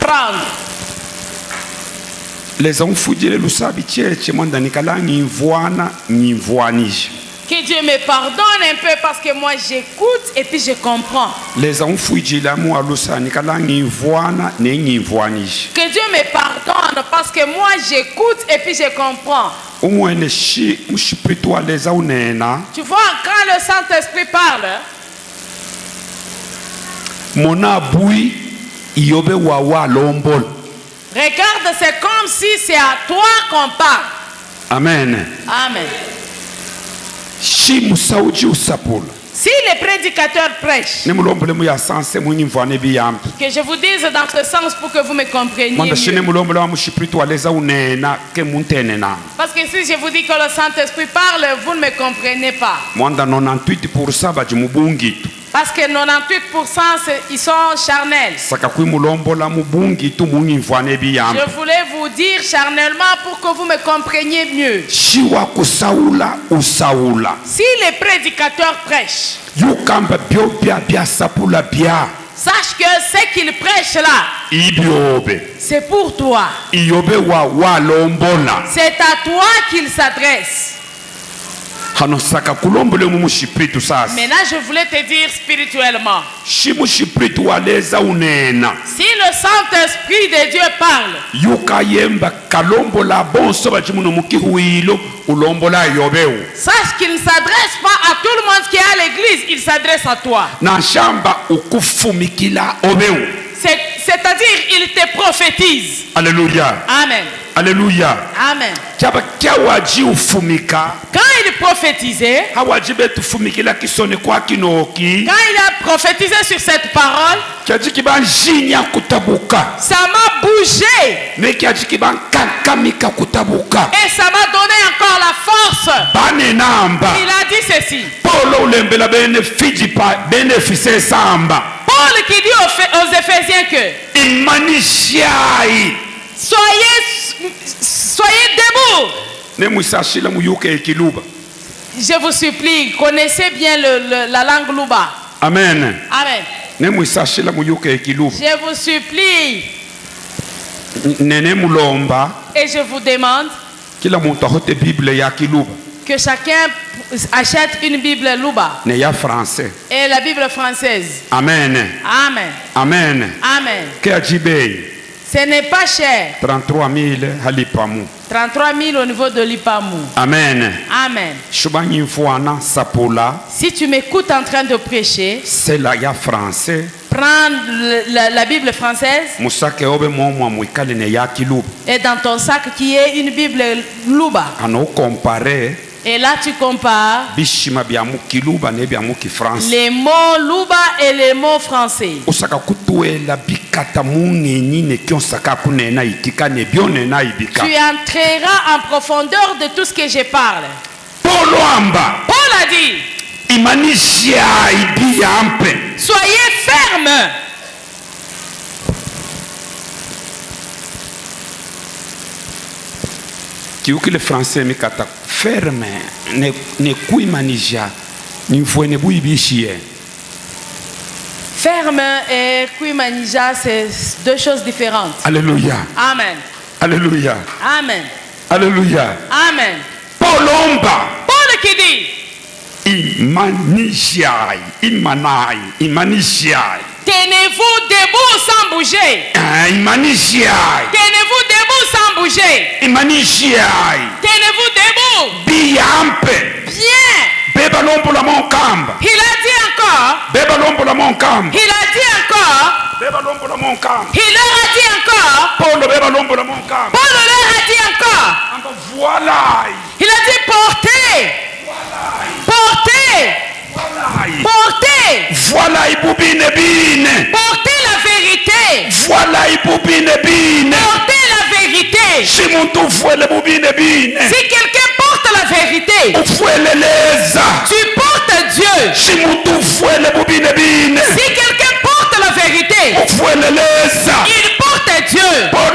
Prendre. Les enfants de l'Usabi Tchétché, Mandanikala, Nivoana, Nivoanige. Que Dieu me pardonne un peu parce que moi j'écoute et puis je comprends. Les enfants de l'amour à l'Usanikala, Nivoana, Nivoanige. Que Dieu me pardonne parce que moi j'écoute et puis je comprends. Au moins, je plutôt les aunena. Tu vois, quand le Saint-Esprit parle, mon aboui, yobe wawa lombol. Regarde, c'est comme si c'est à toi qu'on parle. Amen. Amen. Si le prédicateur prêche, que je vous dise dans ce sens pour que vous me compreniez mieux. Parce que si je vous dis que le Saint-Esprit parle, vous ne me comprenez pas. Parce que 98% ils sont charnels. Je voulais vous dire charnellement pour que vous me compreniez mieux. Si le prédicateur prêche, sache que ce qu'il prêche là, c'est pour toi. C'est à toi qu'il s'adresse. Maintenant, je voulais te dire spirituellement. Si le Saint-Esprit de Dieu parle, sache qu'il ne s'adresse pas à tout le monde qui est à l'église, il s'adresse à toi. C'est-à-dire, il te prophétise. Alléluia. Amen. Alléluia. Amen. Quand il prophétisait, quand il a prophétisé sur cette parole, ça m'a bougé. Et ça m'a donné encore la force. Il a dit ceci. Paul qui dit aux Éphésiens que soyez debout. Je vous supplie, connaissez bien la langue Luba. Amen. Amen. Je vous supplie. Et je vous demande que chacun achète une Bible Luba. Et la Bible française. Amen. Amen. Amen. Amen. Ce n'est pas cher. 33 000 halipamu. 33 000 au niveau de l'Ipamu. Amen. Amen. Si tu m'écoutes en train de prêcher, c'est la français. Prends la Bible française. Et dans ton sac qui est une Bible Luba. Et là tu compares les mots Luba et les mots français. Tu entreras en profondeur de tout ce que je parle. Paul a dit, soyez fermes. Le français me kata ferme ne kuimanija ni voine buibishie. Ferme et kuimanija, c'est deux choses différentes. Alléluia. Amen. Alléluia. Amen. Alléluia. Amen. Paul qui dit, tenez-vous debout sans bouger. Tenez-vous debout sans bouger. Tenez-vous debout. Bien. Il a dit encore. Il a dit encore. Il leur a dit encore. Paul leur a dit encore. Il a dit portez. Portez. Portez la vérité. Portez la vérité. Si quelqu'un porte la vérité, tu portes Dieu. Si quelqu'un porte la vérité, il porte Dieu. Paul a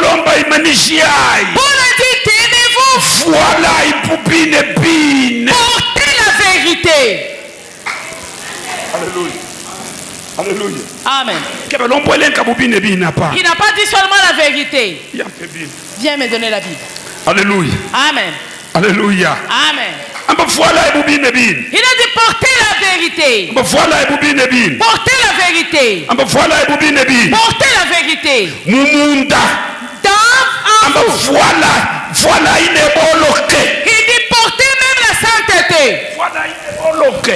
dit, tenez-vous. Portez la vérité. Alléluia. Alléluia. Amen. Il n'a pas dit seulement la vérité. Viens me donner la Bible. Alléluia. Amen. Alléluia. Amen. Il a dit portez la vérité. Portez la vérité. Portez la vérité. Dans voilà il est bloqué. Il dit portez même la sainteté.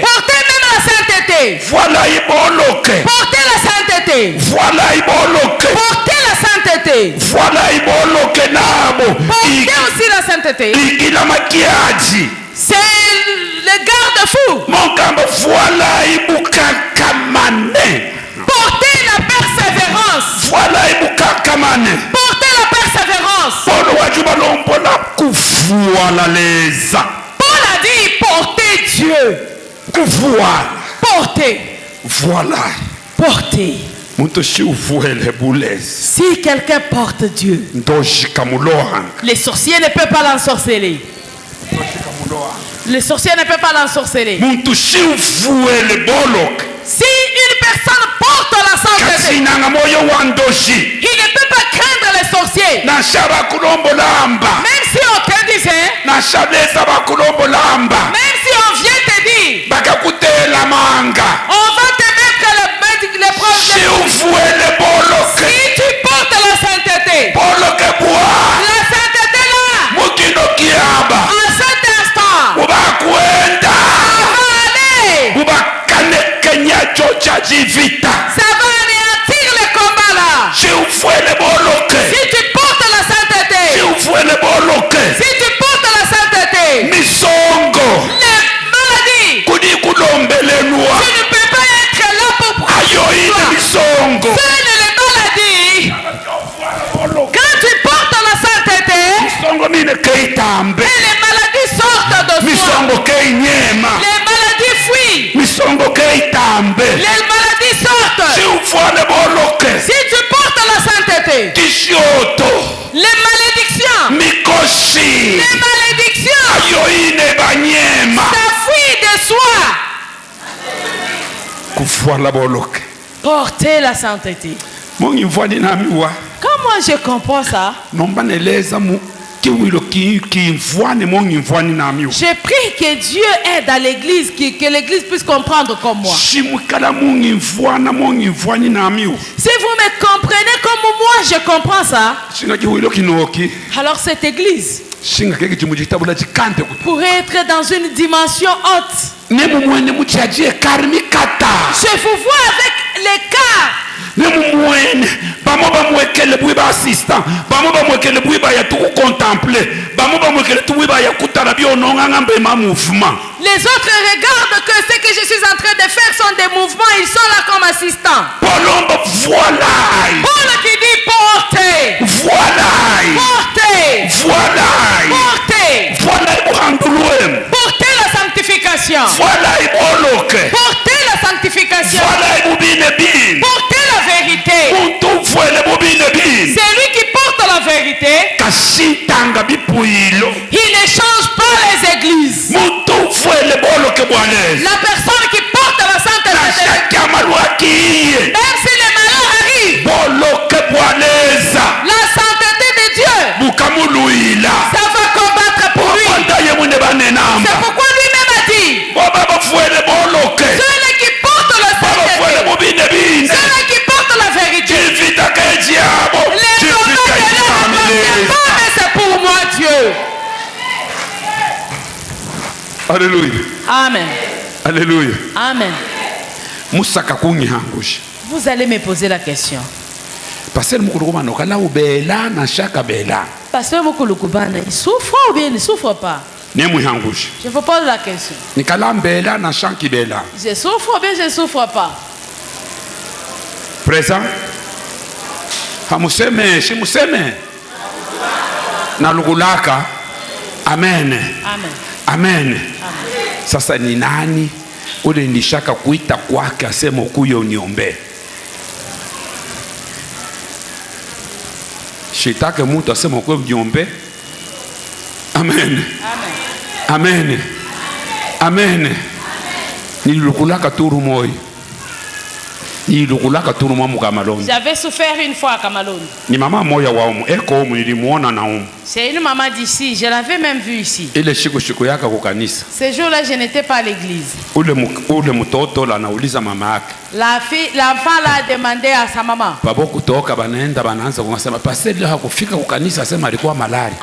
Portez même la sainteté. Voilà il est bloqué. Portez la sainteté. Voilà il est bloqué. Portez la sainteté. Voilà il est bloqué nabo. Portez aussi la sainteté. Il a maquillage. C'est le garde-fou. Mon camp voilà il bukakamane. Portez la persévérance. Voilà il bukakamane. Portez la persévérance. Paul a dit portez Dieu. Portez. Voilà. Portez. Si quelqu'un porte Dieu, les sorciers ne peuvent pas l'ensorceler. Les sorciers ne peuvent pas l'ensorceler. Si une personne porte la sainteté, il ne peut pas craindre les sorciers. Même si on te disait, même si on vient te dire, on va te mettre l'épreuve. Si tu portes la sainteté, la sainteté là, à cet instant, ça va anéantir le combat là. Si tu portes la sainteté, si tu portes la sainteté, les maladies, tu ne peux pas être là pour prendre les maladies. Quand tu portes la sainteté, et les maladies sortent de toi. Les maladies fuient. Les maladies sortent. Si tu portes la sainteté, les malédictions, ça fuit de soi. Portez la sainteté. Comment je comprends ça? Je prie que Dieu aide à l'église, que l'église puisse comprendre comme moi. Si vous me comprenez comme moi je comprends ça, alors cette église pourrait être dans une dimension haute. Je vous vois avec l'écart. Les autres regardent que ce que je suis en train de faire sont des mouvements, ils sont là comme assistants. Paul qui dit portez. Portez. Portez la sanctification. Portez la sanctification. Portez la vérité. C'est lui qui porte la vérité. Il ne change pas les églises. La personne qui porte la sainteté, même si les malheurs arrivent, la sainteté de Dieu, ça va combattre pour lui. C'est pourquoi lui-même a dit, ceux qui portent la sainteté, ceux qui portent la vérité, les combats de l'homme ne pas, mais c'est pour moi Dieu. Alléluia. Amen. Alléluia. Amen. Vous allez me poser la question. Pasteur Moukoulou-Koubana, il souffre ou bien il ne souffre pas? Je vous pose la question. Je souffre ou bien je ne souffre pas? Présent. Shimuseme. Nalugulaka. Amen. Amen. Amen. Sasa ni nani ule nishaka kuita kwake asema ukuye uniombe? Shitake mtu asema ukuye uniombe? Amen. Amen. Amen. Nililukulaka turu moyo. J'avais souffert une fois à Kamaloni. C'est une maman d'ici, je l'avais même vue ici. Ce jour-là, je n'étais pas à l'église. L'enfant l'a demandé à sa maman.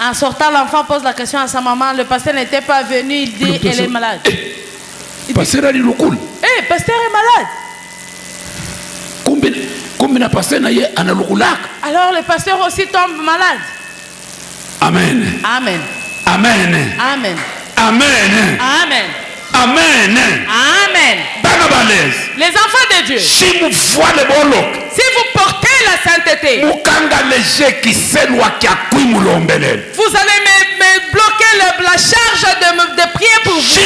En sortant, l'enfant pose la question à sa maman. Le pasteur n'était pas venu, il dit elle est malade. Le pasteur est malade. Pasteur est malade. Alors le pasteur aussi tombe malade. Amen. Amen. Amen. Amen. Amen. Amen. Amen. Amen. Les enfants de Dieu, si vous portez la sainteté, vous allez me bloquer la charge de prier pour vous. Si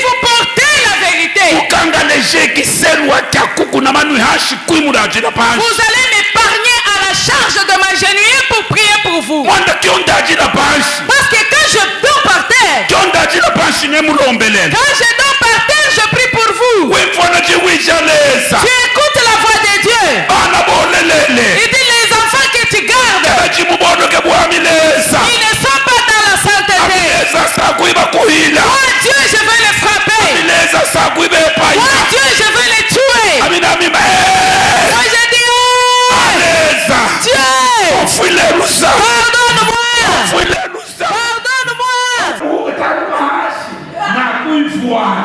vous portez la vérité, vous allez m'épargner à la charge de m'agenouiller pour prier pour vous. Parce que quand je dors par terre, je prie pour vous. Tu écoutes la voix de Dieu. Il dit les enfants que tu gardes, ils ne sont pas dans la sainteté. Moi Dieu, je vais les frapper. Moi Dieu, je vais les tuer. Moi je dis Dieu, pardonne-moi.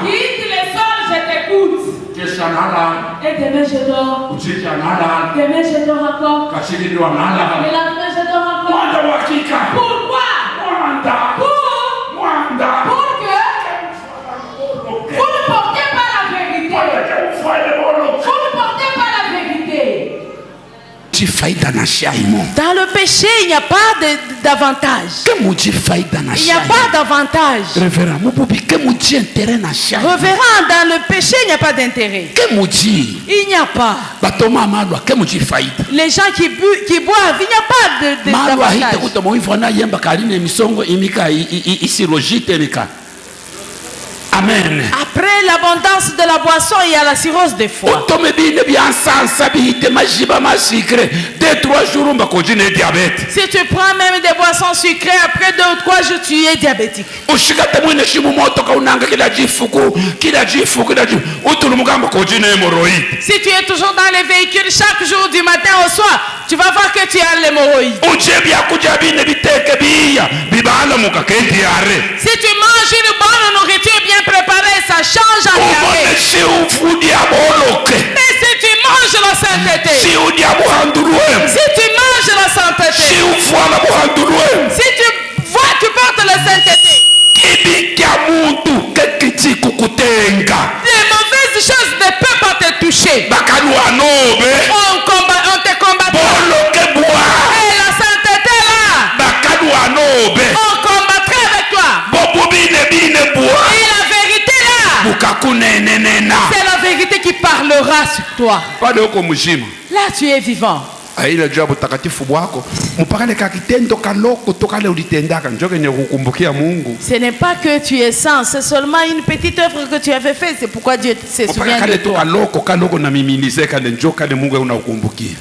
Quitte les sols, je t'écoute. Et demain je dors. Demain je dors encore. Et la demain je dors encore. Pourquoi? Pour que vous ne portez pas la vérité. Vous ne portez pas la vérité. Dans le péché, il n'y a pas d'avantage. Il n'y a pas d'avantage. Révérend, dans le péché, il n'y a pas d'intérêt. Il n'y a pas. Les gens qui boivent, il n'y a pas d'avantage. Amen. Après l'abondance de la boisson, il y a la cirrhose des foies. Si tu prends même des boissons sucrées, après 2 ou 3 jours, tu es diabétique. Si tu es toujours dans les véhicules chaque jour du matin au soir, tu vas voir que tu as l'hémorroïde. Si tu manges une bonne nourriture bien préparée, ça change en diabète. Mais si tu manges la sainteté, si tu manges la sainteté, si tu vois, tu portes la sainteté, les mauvaises choses ne peuvent pas te toucher. On te combattra. Et la sainteté là, on combattrait avec toi. Et la vérité là, c'est la vérité qui parlera sur toi. Là tu es vivant. Ce n'est pas que tu es saint, c'est seulement une petite œuvre que tu avais faite, c'est pourquoi Dieu se souvient de toi.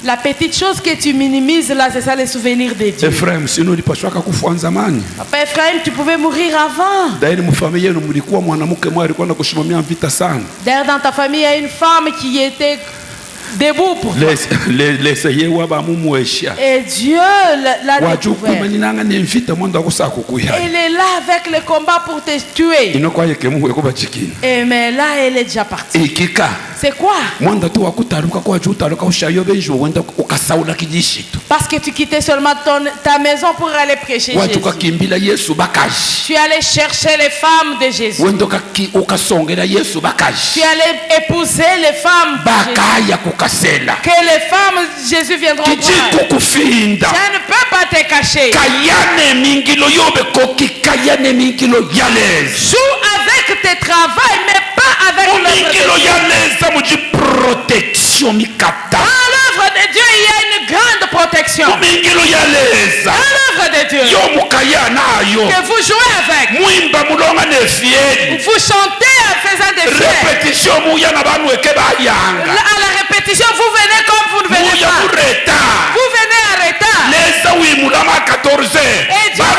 La petite chose que tu minimises là, c'est ça les souvenirs de Dieu. Papa Ephraim, tu pouvais mourir avant. D'ailleurs dans ta famille, il y a une femme qui était debout pour toi. Et Dieu l'a découvert. Il est là avec le combat pour te tuer. Et mais là, elle est déjà partie. C'est quoi? Parce que tu quittais seulement ta maison pour aller prêcher Jésus. Tu allais chercher les femmes de Jésus. Tu allais épouser les femmes de Jésus. Que les femmes Jésus viendront voir. Ça ne peut pas te cacher. Joue avec tes travails, mais pas avec l'œuvre de Dieu. Dans l'œuvre de Dieu, il y a une grande protection. Dans l'œuvre de Dieu. Que vous jouez avec. Vous chantez en faisant des fiers. À la répétition, vous venez comme vous ne venez pas. Vous venez en retard. Et Dieu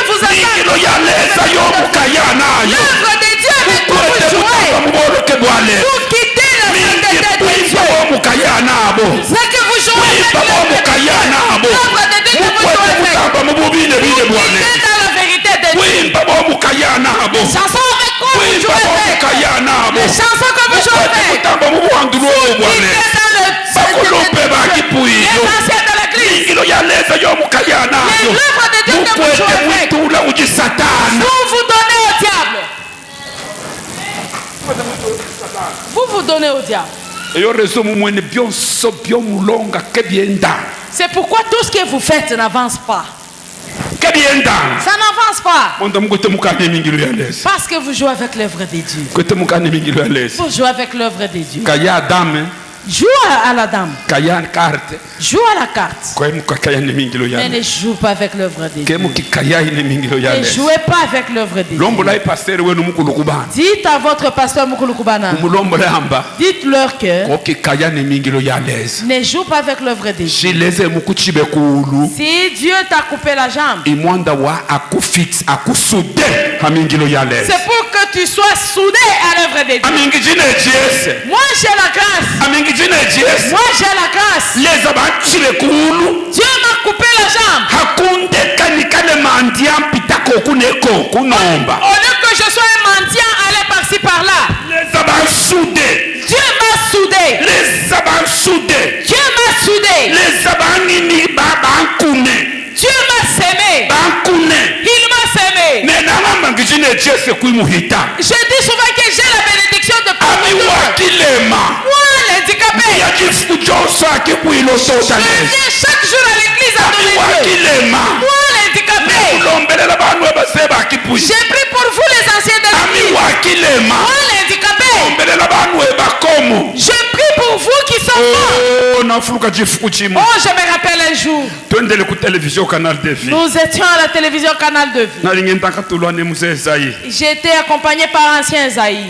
vous attend. L'œuvre de Dieu avec vous jouez. Vous quittez la sainteté de Dieu. Ce que vous jouez avec l'œuvre de Dieu que vous jouez avec. Vous quittez dans la vérité de Dieu. Les chansons avec quoi vous jouez avec. Les chansons que vous jouez avec. Vous quittez dans les anciens de l'église. Les œuvres de Dieu que vous jouez avec. Vous vous donnez au diable. Vous vous donnez au diable. C'est pourquoi tout ce que vous faites n'avance pas. Ça n'avance pas. Parce que vous jouez avec l'œuvre de Dieu. Vous jouez avec l'œuvre de Dieu. Joue à la dame. Joue à la carte. Mais ne joue pas avec l'œuvre de Dieu. Ne jouez pas avec l'œuvre de Dieu. Dites à votre pasteur Mukulukubana. Dites-leur que ne joue pas avec l'œuvre de Dieu. Si Dieu t'a coupé la jambe, c'est pour que tu sois soudé à l'œuvre de Dieu. Moi j'ai la grâce. Moi j'ai la grâce. Dieu m'a coupé la jambe. Au lieu que je sois un mendiant, aller par-ci par-là. Dieu m'a soudé. Dieu m'a soudé. Dieu m'a sémé. Il m'a sémé. Je dis souvent que j'ai la bénédiction de moi, l'handicapé. Je viens chaque jour à l'église à donner Dieu. Moi, l'handicapé. J'ai pris pour vous les anciens de l'église. Moi, l'handicapé. Je prie pour vous qui sont morts. Oh, je me rappelle un jour. Nous étions à la télévision Canal de Vie. J'étais accompagné par ancien Esaïe.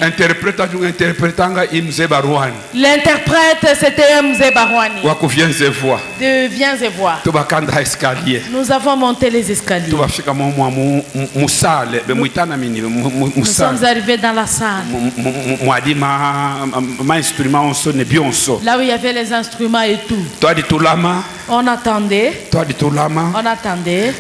L'interprète c'était Mzee Barwani. De Viens et Vois. Nous avons monté les escaliers. Nous sommes arrivés dans la salle. Là où il y avait les instruments et tout. On attendait. On attendait.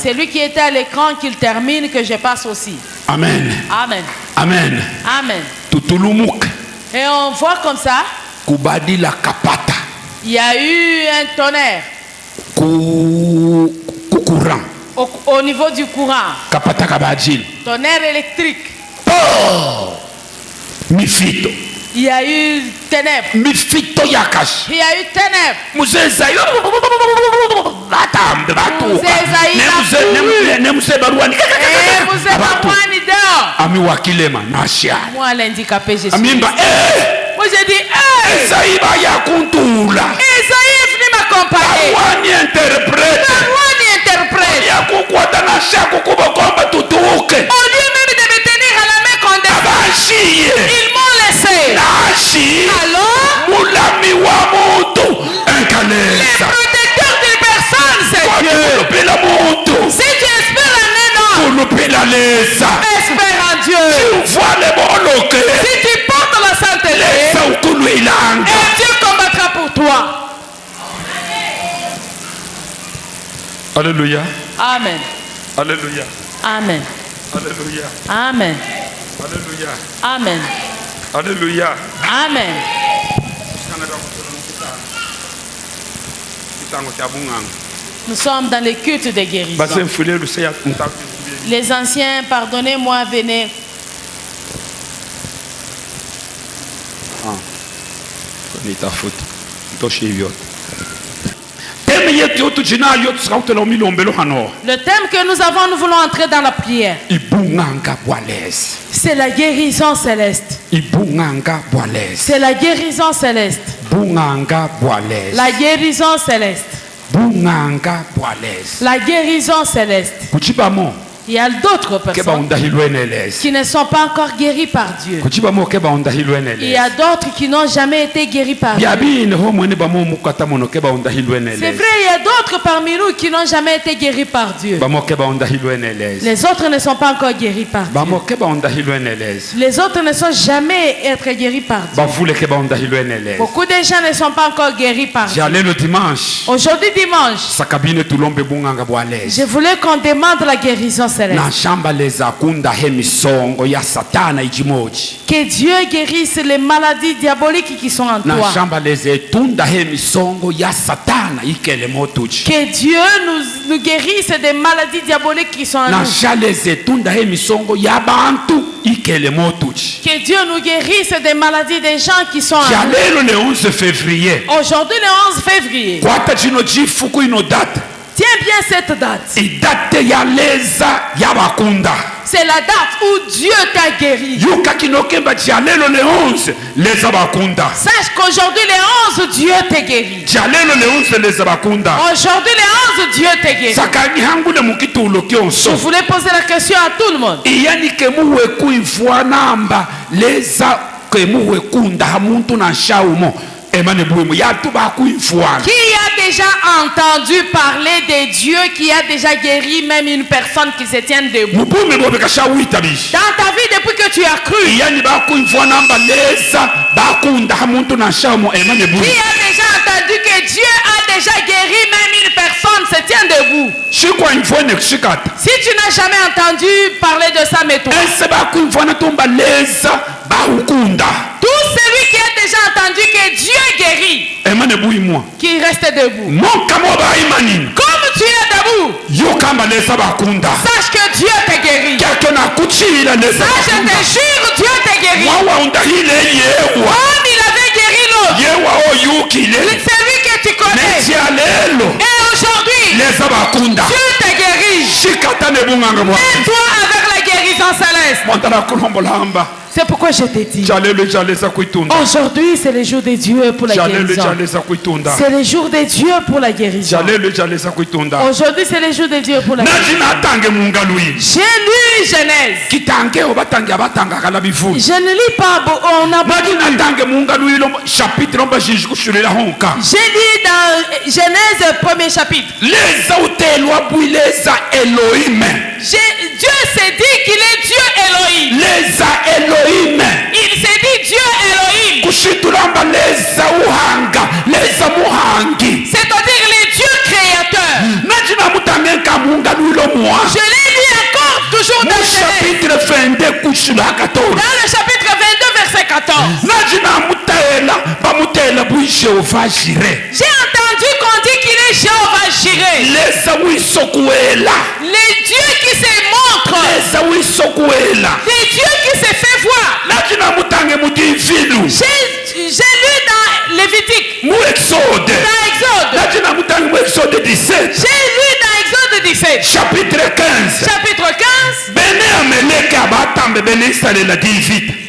C'est lui qui était à l'écran qu'il termine que je passe aussi. Amen. Amen. Amen. Amen. Et on voit comme ça. Il y a eu un tonnerre. Au niveau du courant. Tonnerre électrique. Il y a eu ténèbres. Il y a eu ténèbres. Mzee Barwani dehors. Moi l'handicapé je suis. Moi j'ai dit Esaïe est venu m'accompagner. Barwani interprète. Au lieu même de me tenir à la main qu'on descend, ils m'ont laissé. Alors, les protecteurs d'une personne, c'est Dieu. Si tu espères en un homme, espère en Dieu. Si tu portes la sainteté, et Dieu combattra pour toi. Alléluia. Amen. Alléluia. Amen. Alléluia. Amen. Alléluia. Amen. Alléluia. Amen. Nous sommes dans les cultes de guérison. Les anciens, pardonnez-moi, venez. thème que nous avons, nous voulons entrer dans la prière. C'est la guérison céleste. C'est la guérison céleste. La guérison céleste. La guérison céleste. Il y a d'autres personnes qui ne sont pas encore guéries par Dieu. Il y a d'autres qui n'ont jamais été guéris par Dieu. C'est vrai, il y a d'autres parmi nous qui n'ont jamais été guéris par Dieu. Les autres ne sont pas encore guéris par Dieu. Les autres ne sont jamais être guéris par Dieu. Beaucoup de gens ne sont pas encore guéris par Dieu. Aujourd'hui dimanche, je voulais qu'on demande la guérison céleste. Que Dieu guérisse les maladies diaboliques qui sont en toi. Que Dieu nous guérisse des maladies diaboliques qui sont en nous. Que Dieu nous guérisse des maladies des gens qui sont en nous. Aujourd'hui le 11 février. Tiens bien cette date. C'est la date où Dieu t'a guéri. Sache qu'aujourd'hui le 11 Dieu t'a guéri. Aujourd'hui le 11 Dieu t'a guéri. Je voulais poser la question à tout le monde. Qui a déjà entendu parler de Dieu qui a déjà guéri même une personne qui se tient debout? Dans ta vie depuis que tu as cru. Qui a déjà entendu que Dieu a déjà guéri même une personne se tient debout? Si tu n'as jamais entendu parler de ça, mais toi. Tout celui qui a déjà entendu que Dieu guérit, qui reste debout. Comme tu es debout, sache que Dieu t'a guéri. Sache, je te jure, Dieu t'a guéri. Comme il avait guéri l'autre, celui que tu connais. Et aujourd'hui, Dieu t'a guéri. Et toi avec la guérison céleste. C'est pourquoi je t'ai dit. Aujourd'hui, c'est le jour de Dieu pour la guérison. C'est le jour de Dieu pour la guérison. Aujourd'hui, c'est le jour de Dieu pour la guérison. J'ai lu Genèse. Je ne lis pas. On a j'ai lu dans Genèse 1er chapitre. Dieu s'est dit qu'il est Dieu Elohim. Il s'est dit Dieu Elohim. C'est-à-dire les dieux créateurs. Je l'ai lu encore toujours dans le chapitre 22 verset 14. J'ai entendu qu'on dit qu'il est Jéhovah Jireh. Les dieux qui se montrent. Les dieux qui se fait voir. J'ai lu dans Lévitique. Dans Exode. J'ai lu dans Exode 17. Chapitre 15.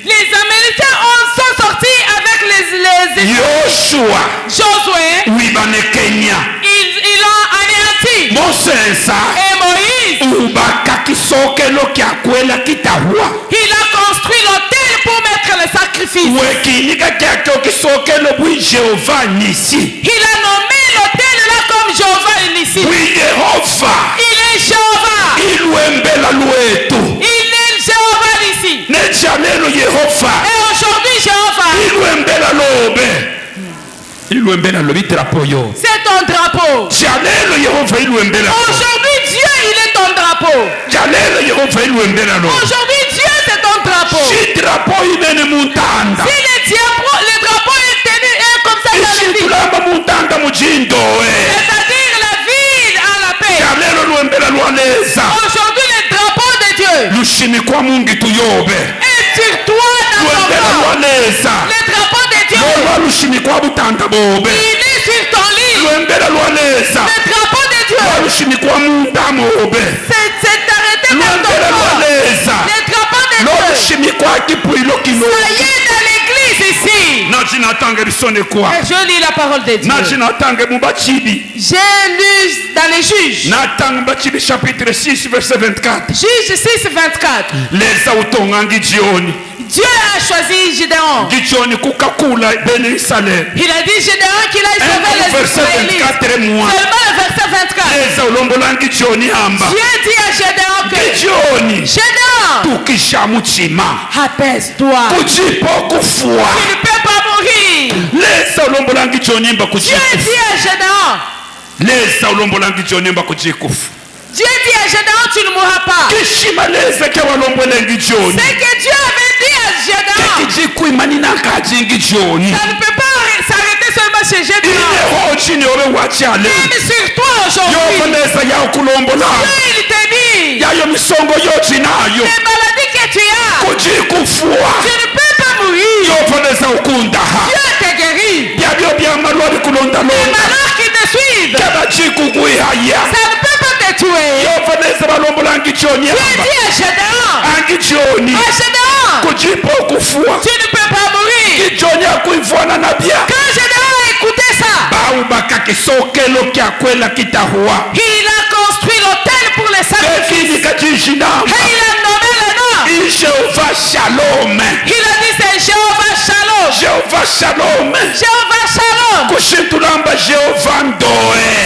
Les Amélicains sont sortis avec les Josué. Ils l'ont anéanti. Et Moïse, il a construit l'autel pour mettre le sacrifice. Il a nommé l'autel là comme Jéhovah Nissi. Il est Jéhovah. Il est Jéhovah Nissi. Et aujourd'hui Jéhovah, c'est ton drapeau. Aujourd'hui Dieu il est ton drapeau. Aujourd'hui Dieu c'est ton drapeau. Si le drapeau est tenu comme ça dans le ville, c'est-à-dire la ville à la paix. Aujourd'hui le drapeau de Dieu est sur toi dans ton cœur. Le drapeau de Dieu il est sur ton lit. drapeau de Dieu s'est arrêté dans ton corps. Le drapeau de Dieu. Ça y est dans l'église ici. Et je lis la parole de Dieu. J'ai lu dans les Juges. Chapitre 6, verset 24. Juge 6, 24. Dieu a choisi Gédéon. Il a dit Gédéon qu'il a sauvé les Israélites. Seulement le verset 24. Dieu dit à Gédéon que Gédéon, apaise-toi. Tu ne peux pas mourir. Dieu dit à Gédéon. Dieu dit à Gédéon, tu ne mourras pas. C'est que Dieu avait dit à Gédéon. Ça ne peut pas s'arrêter seulement chez Gédéon. Même sur toi aujourd'hui. Dieu, il te dit. Les maladies que tu as. Tu ne peux pas mourir. Dieu te guérit. Les malheurs qui te suivent. Ça ne peut pas te tuer. Dieu dit à Gédéon. Tu ne peux pas mourir. Quand Gédéon a écouté ça, il a construit l'autel pour les sacrifices. Et il a nommé le nom. Jéhovah Shalom. Il a dit c'est Jéhovah Shalom. Jéhovah Shalom. Jéhovah Shalom.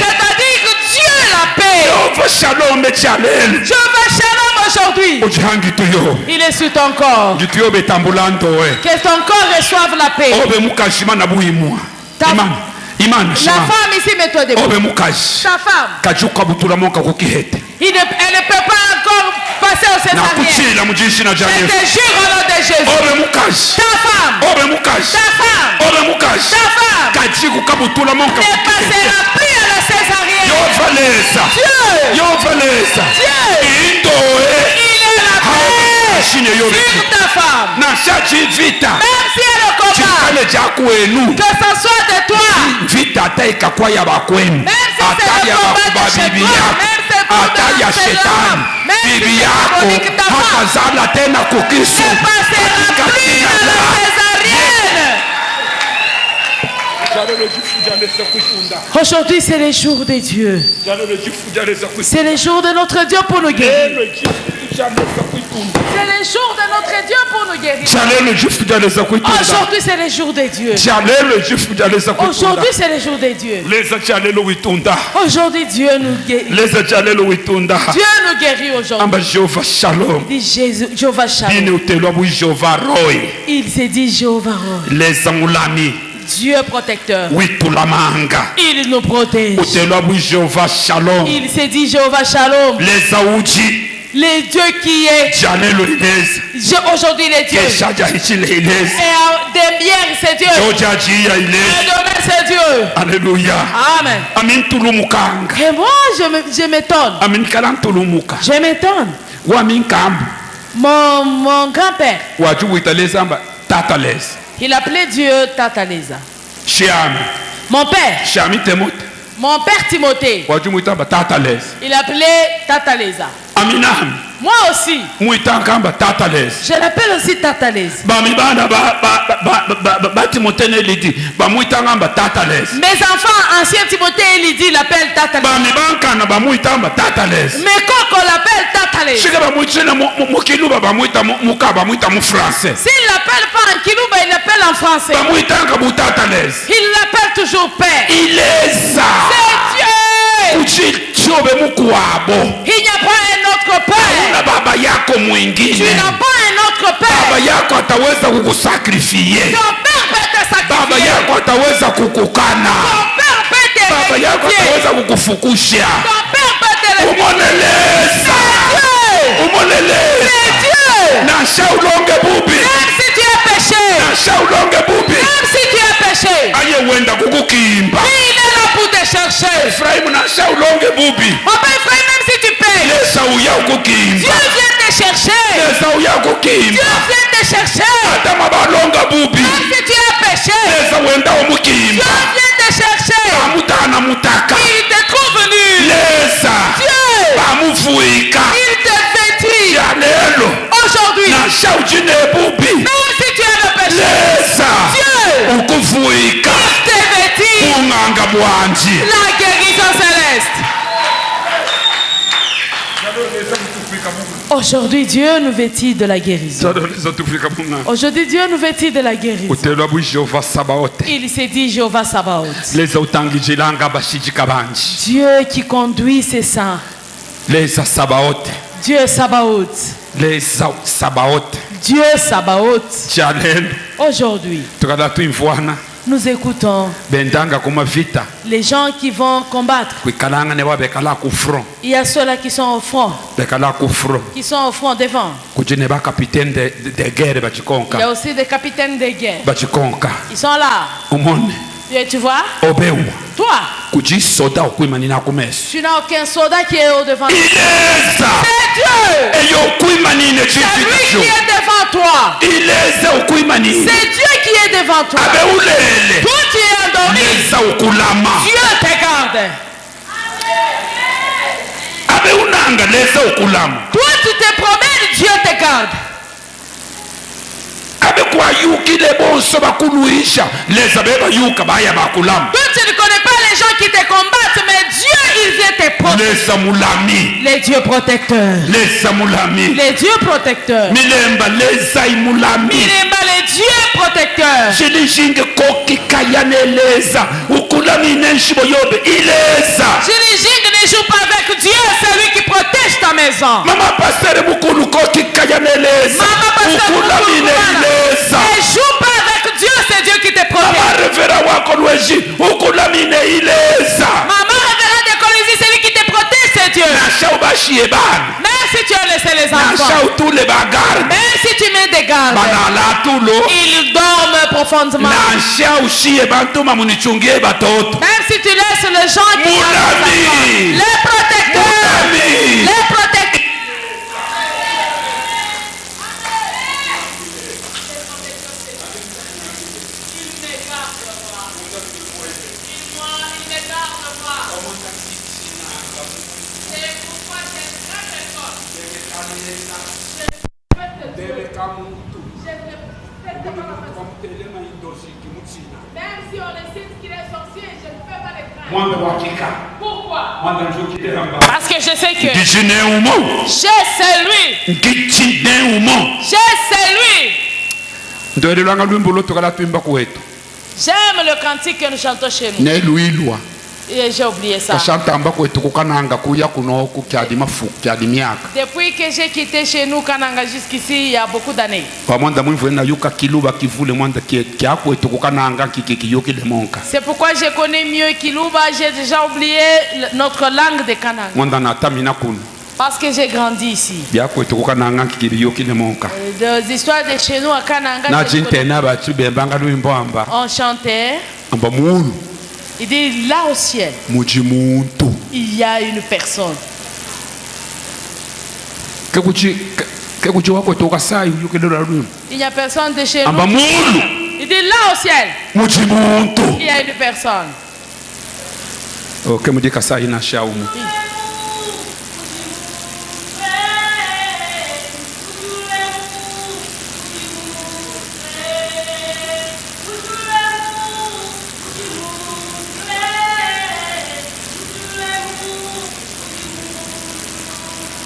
C'est-à-dire que Dieu la paix. Jéhovah Shalom. Jéhovah Shalom aujourd'hui. Il est sur ton corps. Que ton corps reçoive la paix. La femme ici, mets-toi debout. Ta femme. Elle ne peut pas encore passer au césarien. Je te jure au nom de Jésus. Ta femme. Ne passera plus à la césarienne. Dieu. Il est la paix sur ta femme. Même si elle est au combat. Que ce soit de toi. Même si c'est le combat de chez toi. Même si c'est pour ta Satan. Même si c'est diabolique ta femme. Ne passera plus à la césarienne. Aujourd'hui, c'est le jour de Dieu. C'est le jour de notre Dieu pour nous guérir. C'est le jour de notre Dieu pour nous guérir. Aujourd'hui, c'est le jour de Dieu. Aujourd'hui, c'est le jour de Dieu. Aujourd'hui, Dieu nous guérit. Dieu nous guérit aujourd'hui. Dit Jéhovah Shalom. Il s'est dit Jéhovah Roy. Dieu protecteur. Il nous protège. Il s'est dit Jéhovah Shalom. Les dieux qui est. Aujourd'hui les dieux. Et hier c'est Dieu. Et demain c'est Dieu. Alléluia. Amen. Et moi je m'étonne. Je m'étonne. Mon grand-père. Il appelait Dieu Tataleza. Mon père. Mon père Timothée. Il appelait Tataleza. Moi aussi. Je l'appelle aussi Tataleza. Mes enfants anciens Timothée et Lydie l'appellent Tataleza. Mais quand on l'appelle Tataleza. S'il l'appelle pas en Kilouba, il l'appelle en français. Il l'appelle toujours Père. Il est ça. C'est Dieu. Il n'y a pas un autre Père. Tu n'as pas un autre Père. Ton père peut te sacrifier. Ton père peut te répudier. Ton père peut te C'est Dieu. Même si tu as péché. Même si tu as péché. Il est là pour te chercher. Mon père Ephraim, même si tu payes. Dieu vient te chercher. Dieu vient te chercher. Même si tu as péché. Dieu vient te chercher. si tu as le péché, Dieu t'est vêtu la guérison céleste. Aujourd'hui, Dieu nous vêtit de la guérison. Aujourd'hui, Dieu nous vêtit de la guérison. Il s'est dit Jéhovah Sabaoth. Dieu qui conduit ses saints. Dieu Sabaoth. Dieu Sabaoth. Aujourd'hui, nous écoutons les gens qui vont combattre. Il y a ceux-là qui sont au front. Qui sont au front devant. Il y a aussi des capitaines de guerre. Ils sont là. Et tu vois? Toi, tu n'as aucun soldat qui est au devant. C'est Dieu. C'est lui qui est devant toi. C'est Dieu qui est devant toi. Toi tu es endormi. Dieu te garde. Toi tu te promènes, Dieu te garde. Toi tu ne connais pas les gens qui te combattent, mais Dieu il vient te protéger. Les dieux protecteurs. Les dieux protecteurs. Milemba les dieux protecteurs. Jilijing ne joue pas avec Dieu, c'est lui qui protège ta maison. Maman pasteur ne joue pas avec Dieu, c'est Dieu qui te protège. Maman révérend de Colosie, c'est lui qui te protège, c'est Dieu. Même si tu as laissé les enfants, même si tu mets des gardes, ils dorment profondément. Même si tu laisses les gens qui ont les protecteurs, les protecteurs. Même si on décide qu'il est sorcier, je ne peux pas le craindre. Pourquoi? Parce que je sais que j'ai celui. J'ai celui. J'aime le cantique que nous chantons chez nous. Et j'ai oublié ça. Depuis que j'ai quitté chez nous Kananga jusqu'ici, il y a beaucoup d'années. C'est pourquoi je connais mieux Kiluba. J'ai déjà oublié notre langue de Kananga. Parce que j'ai grandi ici. Des histoires de chez nous à Kananga. On chantait. Il dit là au ciel, il y a une personne. Il y a personne de chez nous. Il dit là au ciel, il y a une personne.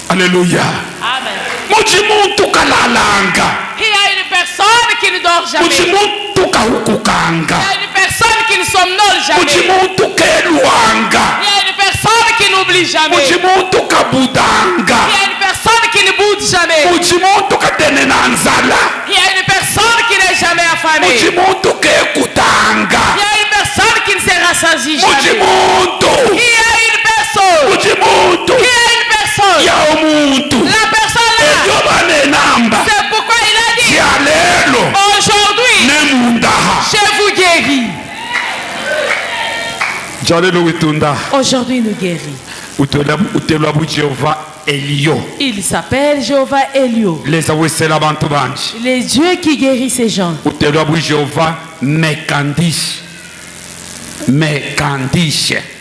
Alléluia. Amen. Il y a une personne qui ne dort jamais. Il y a une personne qui ne somnole jamais. Il y a une personne qui n'oublie jamais. Il y a une personne qui ne boude jamais. Il y a une personne qui n'est jamais affamée. Il y a une personne qui ne se rassasie jamais. Il y a une personne. La personne là, c'est pourquoi il a dit aujourd'hui je vous guéris. Aujourd'hui nous guérit. Il s'appelle Jéhovah Elio. Les dieux qui guérit ces gens.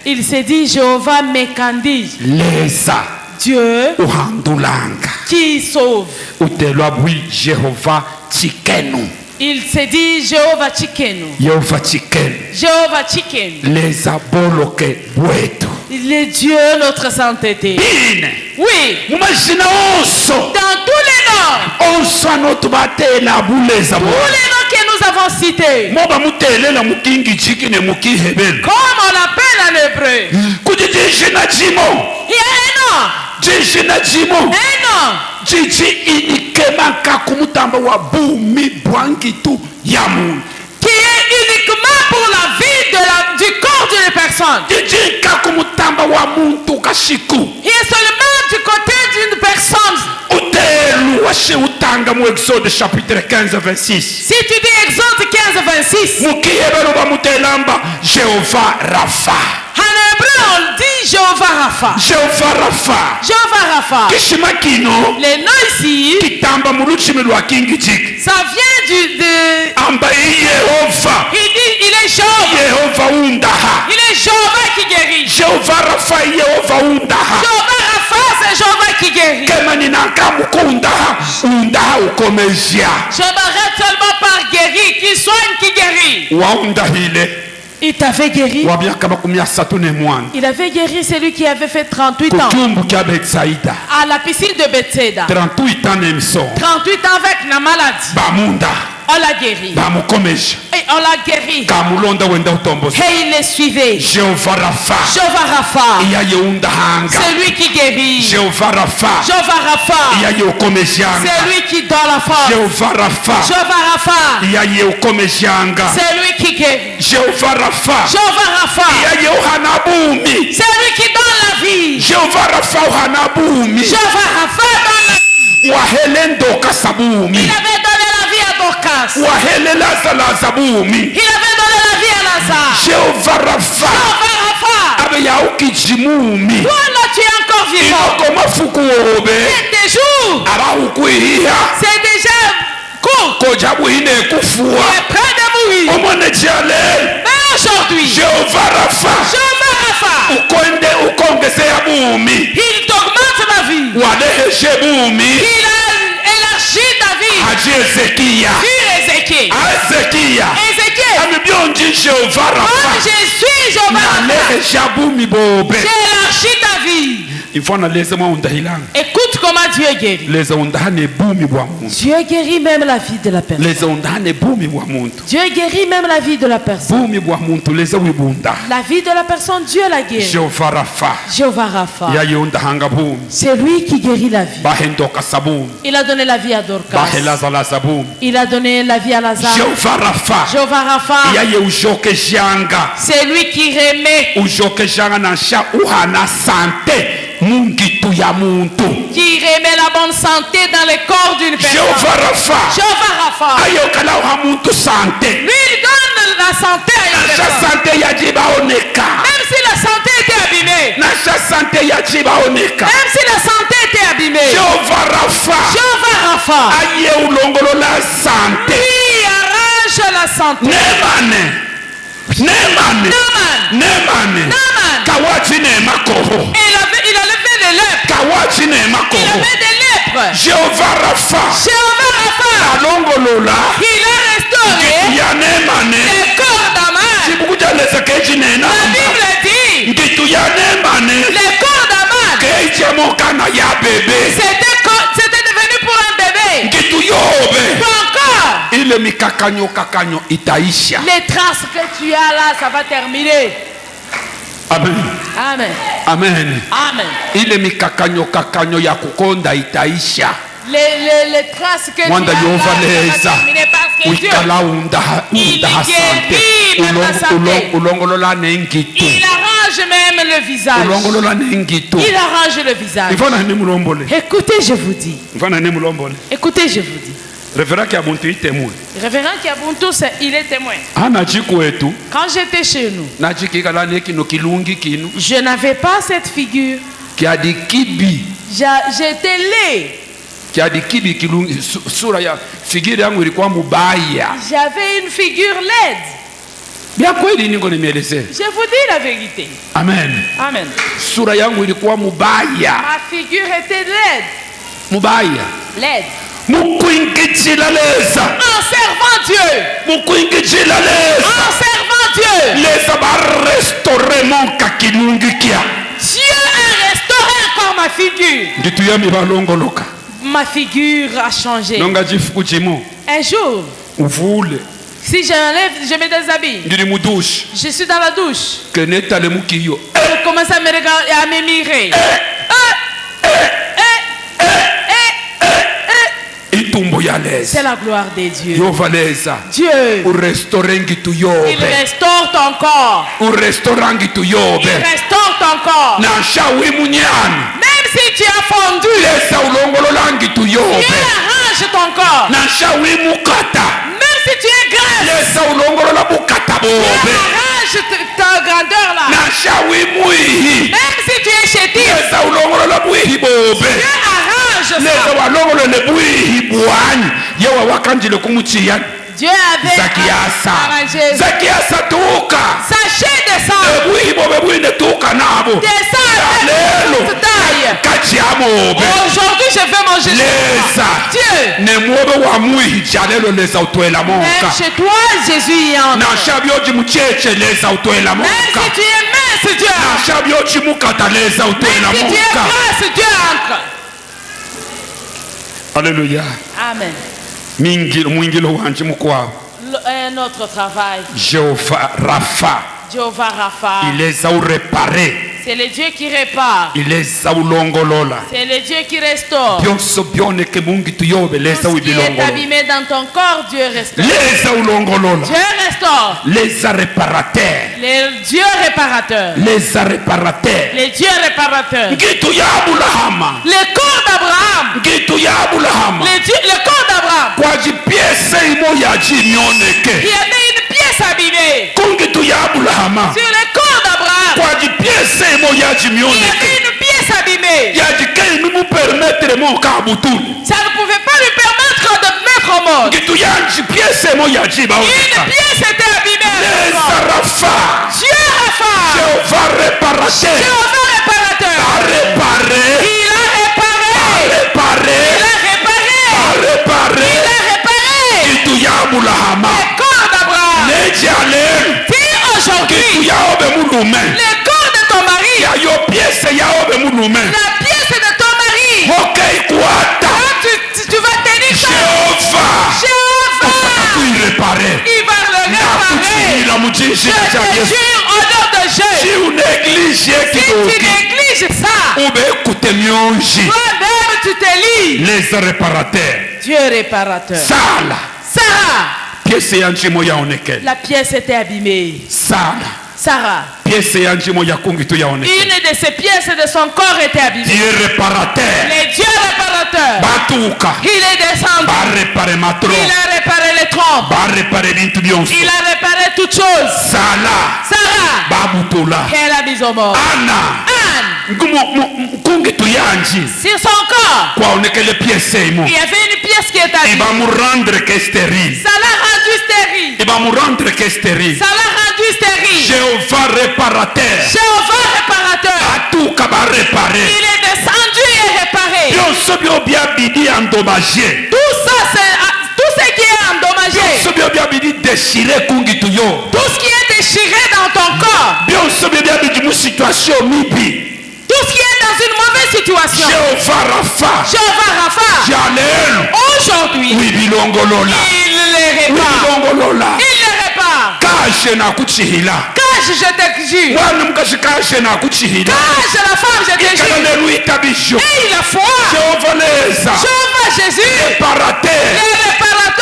Il s'est dit Jéhovah Mekandis. Dieu uhandulanga qui sauve. utelwa bwi Jehova Tsikenu. Il s'est dit Jéhovah Tsikenu. Jehova Tsikenu. Jéhovah Tsikenu. Les aboloke bwetu. Le Dieu notre sainteté. Oui. Dans tous les noms. Tous les noms que nous avons cités. Comme on l'appelle en hébreu. Il y a un nom. Un nom. Qui est uniquement pour la vie du corps d'une personne. Il est seulement du côté d'une personne. Exode chapitre 15 26. Si tu dis Exode 15 26. Jéhovah Rapha. En hébreu on dit Jéhovah Rapha. Jéhovah Rapha. Jéhovah Rapha. Les noms ici. Ça vient de il est Jéhovah. Il est Jéhovah qui guérit. Jéhovah Rapha Jéhovah Rapha c'est Jéhovah qui guérit. Je m'arrête seulement par guérir, qui soigne, qui guérit. Il t'avait guéri. Il avait guéri celui qui avait fait 38 ans. À la piscine de Bethsaida. 38 ans avec la maladie. On l'a guéri. Et on l'a guéri. Et il les suivait. Jéhovah Rapha. Jéhovah Rapha. C'est lui qui guérit. Jéhovah Rapha. Jéhovah Rapha. C'est lui qui donne la force. Jéhovah Rapha. Jéhovah Rapha. C'est lui qui guérit. Jéhovah Rapha. Jéhovah Rapha. C'est lui qui donne la vie. Jéhovah Rapha. Jéhovah Rapha donne la vie. Il avait donné la vie à Dorcas. Il avait donné la vie à Lazare. Jéhovah Rapha. Toi là tu es encore vivant. C'est des jours. C'est déjà court. Il est près de mourir. Mais aujourd'hui, Jéhovah Rapha. il t'augmente ma vie. Il a élargi ta vie. Ézéchiel. Moi je suis Jéhovah Rapha. J'ai élargi ta vie. Écoute comment Dieu guérit. Dieu guérit même la vie de la personne. Dieu guérit même la vie de la personne. La vie de la personne, Dieu la guérit. Jéhovah Rapha. Jéhovah Rapha. C'est lui qui guérit la vie. Il a donné la vie à Dorcas. Il a donné la vie à Lazare. Jéhovah Rapha. Jéhovah Rapha. C'est lui qui remet. Qui remet la bonne santé dans le corps d'une personne. Jéhovah Rapha. Jéhovah Rapha. Lui il donne la santé à une personne. Même si la santé était abîmée. Même si la santé était abîmée. Jéhovah Rapha. Jéhovah Rapha. Lui arrange la santé. Neman. Il a levé les lèpres. Il avait des lèpres. Jéhovah Rapha. Il a restauré les corps d'Aman. La Bible dit les corps d'Aman. C'était devenu pour un bébé. Encore. Les traces que tu as là, ça va terminer. Amen. Amen. Amen. Amen. Ile mikakanyo ya kukonda itaisha. Les traces que tu as là, ça va terminer parce que Dieu, il guérit même la santé. Il arrange même le visage. Il arrange le visage. Écoutez, je vous dis. Écoutez, je vous dis. Révérend Kiabuntu, il est témoin. Quand j'étais chez nous, je n'avais pas cette figure. J'étais laid. J'avais une figure laide. Bia kweli niko nimeelezea. Je vous dis la vérité. Amen. Amen. Sura yangu ilikuwa mubaya. Ma figure était laide. Mubaya. Laide. Mukuingitila leza. En servant Dieu. Mukuingitila leza. En servant Dieu. Leza ba restaurer mon kakilungikia. Dieu a restauré encore ma figure. Nditu ya mibalongoloka. Ma figure a changé. Nonga jifuku jimo. Un jour, Uvule. si j'enlève, je mets des habits. Ndiri mu douche. Je suis dans la douche. Keneta le mukiyo. Je commence à me regarder, à me mirer. C'est la gloire de Dieu. Dieu, il restaure ton corps. Il restaure ton corps. Même si tu as fondu, Dieu arrange ton corps. Même si tu es grasse, Dieu arrange ta grandeur là. Même si tu es chétif, Dieu arrange ça. Dieu avait arrangé. Sachez descendre. Aujourd'hui je vais manger Dieu. Même chez toi Jésus y entre. Même si tu es mince Dieu. Même si tu es grasse Dieu entre. Alléluia. Amen. Notre travail. Jéhovah Rapha. Jéhovah Rapha. Il les a réparés. C'est le Dieu qui répare. Il les a ulongolola. C'est le Dieu qui restaure. Tout ce qui est abîmé dans ton corps, Dieu restaure. Dieu restaure. Les réparateur. Le Dieu réparateur. Les réparateur. Le Dieu réparateur. Le corps d'Abraham. Le corps d'Abraham. Il y avait une pièce abîmée. Sur le corps d'Abraham. Il y avait une pièce abîmée. Ça ne pouvait pas lui permettre de mettre au monde. Une pièce était abîmée. Dieu Rapha. Jéhovah réparateur. Jéhovah réparateur. Il a réparé. Le corps d'Abraham. Si aujourd'hui le corps de ton mari, la pièce de ton mari, tu vas tenir ça. Jéhovah, il va le réparer. Je te jure au nom de Jésus. Si tu négliges ça, toi-même tu te lis. Les réparateurs. Dieu réparateur. Sarah. La pièce était abîmée. Sarah. Une de ses pièces de son corps était abîmée. Dieu réparateur. Le Dieu réparateur. Il est descendu. Il a réparé les trompes. Il a réparé toutes choses. Sarah. Elle a mis au mort. Anne. Sur son corps, il y avait une pièce qui était abîmée. Ça l'a rendu stérile. Ça l'a rendu stérile. Jéhovah réparateur. Il est descendu et réparé. Tout ce qui est endommagé. Tout ce qui est déchiré dans ton corps. Tout ce qui est dans une mauvaise situation. Jéhovah Rapha. Aujourd'hui, il les répare. Cache, je te jure. Cache la femme, je te jure. Et il a foi. Jéhovah Jésus. Le réparateur.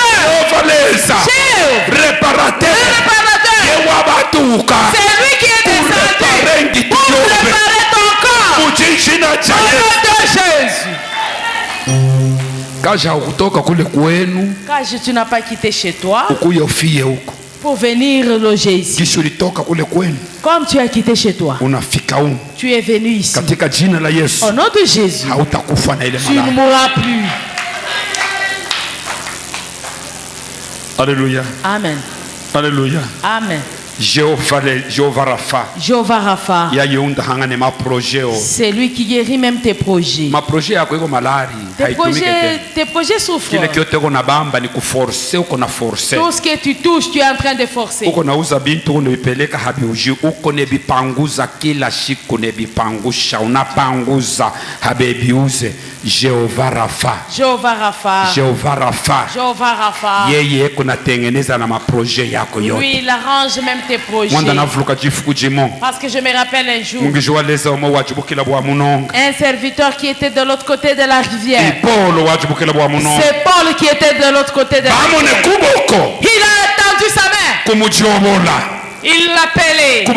C'est lui qui est descendu pour réparer ton corps. Au nom de Jésus. Quand tu n'as pas quitté chez toi pour venir loger ici, comme tu as quitté chez toi, tu es venu ici. Au nom de Jésus, tu ne mourras plus. Alléluia. Amen. Alléluia. Amen. Jéhovah Rapha. Jéhovah Rapha. Projet. C'est lui qui guérit même tes projets. Tes projets souffrent. Tout ce que tu touches, tu es en train de forcer. Jéhovah Rapha. Jéhovah Rapha. Jéhovah Rapha. Jéhovah Rapha. Lui, il arrange même tes projets. Parce que je me rappelle un jour, un serviteur qui était de l'autre côté de la rivière. C'est Paul qui était de l'autre côté de la rivière. Il a tendu sa main. Il l'appelait. La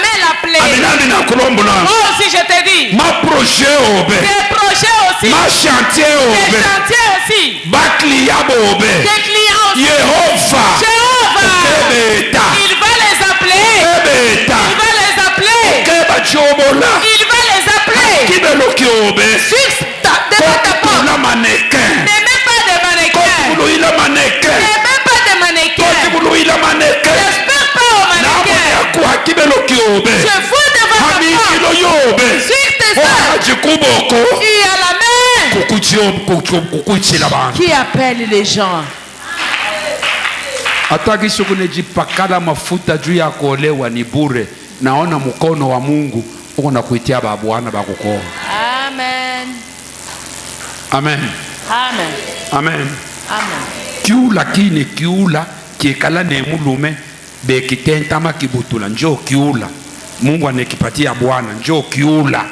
main l'appelait. Oh, si je te dis. Tes projets aussi. Tes chantiers aussi. Tes clients aussi. Jéhovah. Il va les appeler. Il va les appeler. Il va les appeler. Sur ta porte. Ne mets pas de mannequin. Ne mets pas de mannequin. J'espère pas au mannequin. Je fous devant ta porte. Sur tes œuvres. Il y a la main qui appelle les gens. Ataki pakala mafuta juu ya kuolewa ni bure. Naona mkono wa Mungu uko na kuitia babwana bakukoa. Amen. Amen. Amen. Amen. Amen. Kiula kine kiula kiekala ne mulume bekitentama kibutula njoo kiula. Mungu anekipatia Bwana njoo kiula.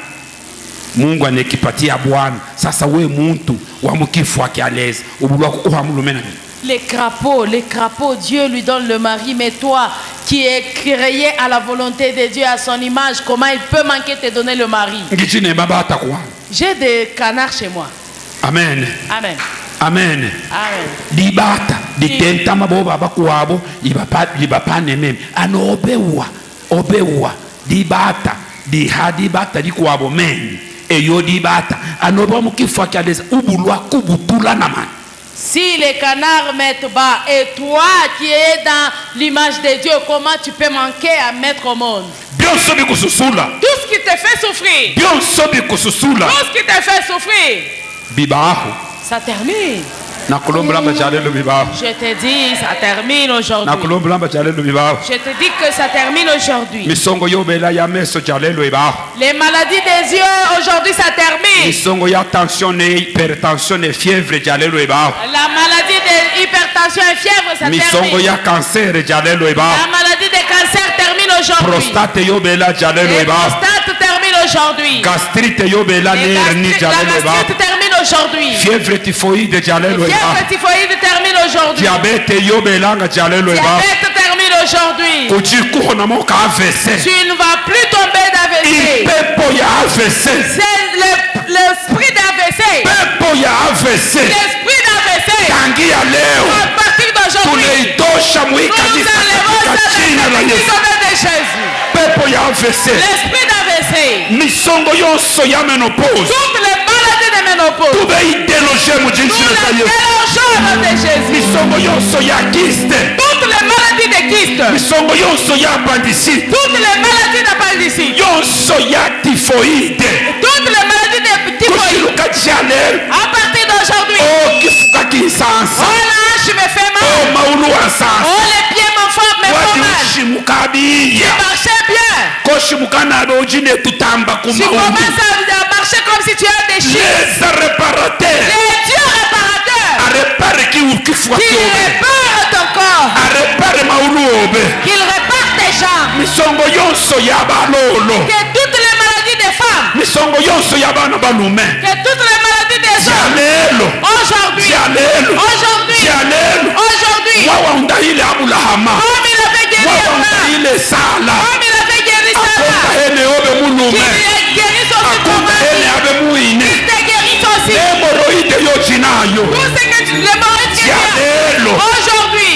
Mungu anekipatia Bwana. Sasa we muntu wa mkifu akialeza ubulwa kuwa mulume nani? Les crapauds, Dieu lui donne le mari, mais toi qui es créé à la volonté de Dieu, à son image, comment il peut manquer de te donner le mari? J'ai des canards chez moi. Amen. Amen. Amen. Amen. Dibata, ditentama boba bakuabo, ibapane meme. Ano obewa, dibata, dihadibata dikuabo meme. Eyo dibata, ano ba mukifwa kialeza ubulwa kubutula naman. Si les canards mettent bas et toi qui es dans l'image de Dieu, comment tu peux manquer à mettre au monde? Tout ce qui te fait souffrir. Tout ce qui te fait souffrir. Ça termine. Je te dis, ça termine aujourd'hui. Je te dis que ça termine aujourd'hui. Les maladies des yeux, aujourd'hui, ça termine. La maladie de hypertension et fièvre, ça termine. La maladie de cancer termine aujourd'hui. Prostate termine aujourd'hui. Gastrite termine aujourd'hui. Fièvre typhoïde termine aujourd'hui. Diabète termine aujourd'hui. Tu ne vas plus tomber d'AVC. C'est l'esprit d'AVC. L'esprit d'AVC. À partir d'aujourd'hui, nous enlevons ça de Jésus. L'esprit d'AVC. Toutes les maladies de ménopause. Nous les délogeons de Jésus. Toutes les maladies de kyste. Toutes les maladies d'appendicite. Toutes les maladies de typhoïde. À partir d'aujourd'hui. Oh là, je me fais mal. Oh les pieds me font mal. Tu marchais bien. Tu commences à marcher comme si tu as des chutes. Les dieux réparateurs. Qu'il répare ton corps. Qu'il répare tes jambes. Que toutes les maladies des femmes. Que toutes les maladies des hommes. Aujourd'hui. Comme il avait guéri Abraham. Comme il avait guéri Sarah. Qu'il guérisse aussi ton mari. Qu'il te guérisse aussi. Tout ce que l'hémorroïde que tu as. Aujourd'hui.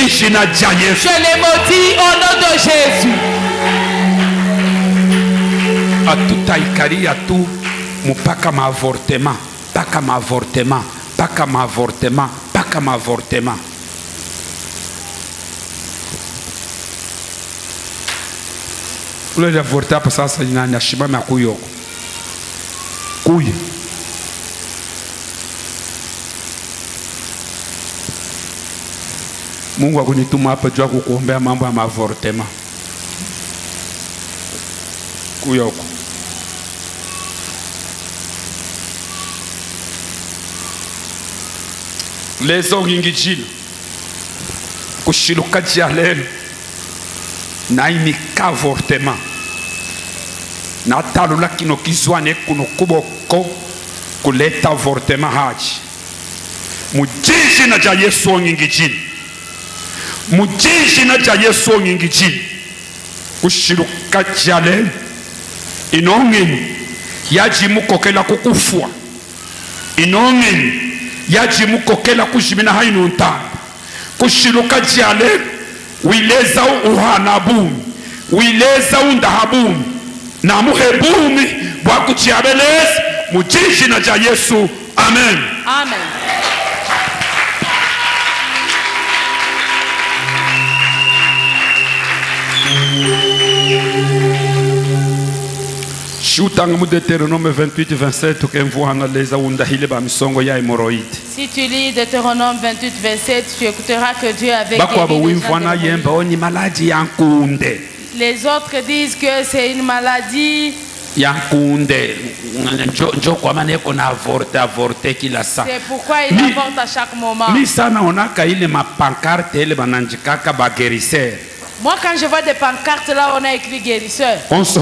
Je les maudis au nom de Jésus. Atutaikaria tu mupaka maavortement, paka maavortement. ule avorta hapa sasa inashimama kuyoko kuya Mungu akunituma hapa jua kukuombea mambo ya mavortema kuyoko. Lezo ngingijilo kushiluka jalelo na imika avortema na talula kino kizwane kuno kuboko kuleta avortema haji mujiji na ja Yesu ngingijilo mujiji na ja Yesu ngingijilo kushiluka jalelo inongeni yaji mukokela kukufua inongeni yaji mukokela kujimina hainunta kushiluka jalelo wileza uhanabumi wileza undahabumi na muhebumi wakuchiabeleza mujiji na ja Yesu. Amen. Amen. Shutanga mu Deutéronome 28-27 ukemvuana leza undahile ba misongo ya hémorroïde. Si tu lis Deutéronome 28-27, tu écouteras que Dieu avait guéri. Les autres disent que c'est une maladie. C'est pourquoi il avorte à chaque moment. Moi, quand je vois des pancartes là, on a écrit guérisseur. Quand je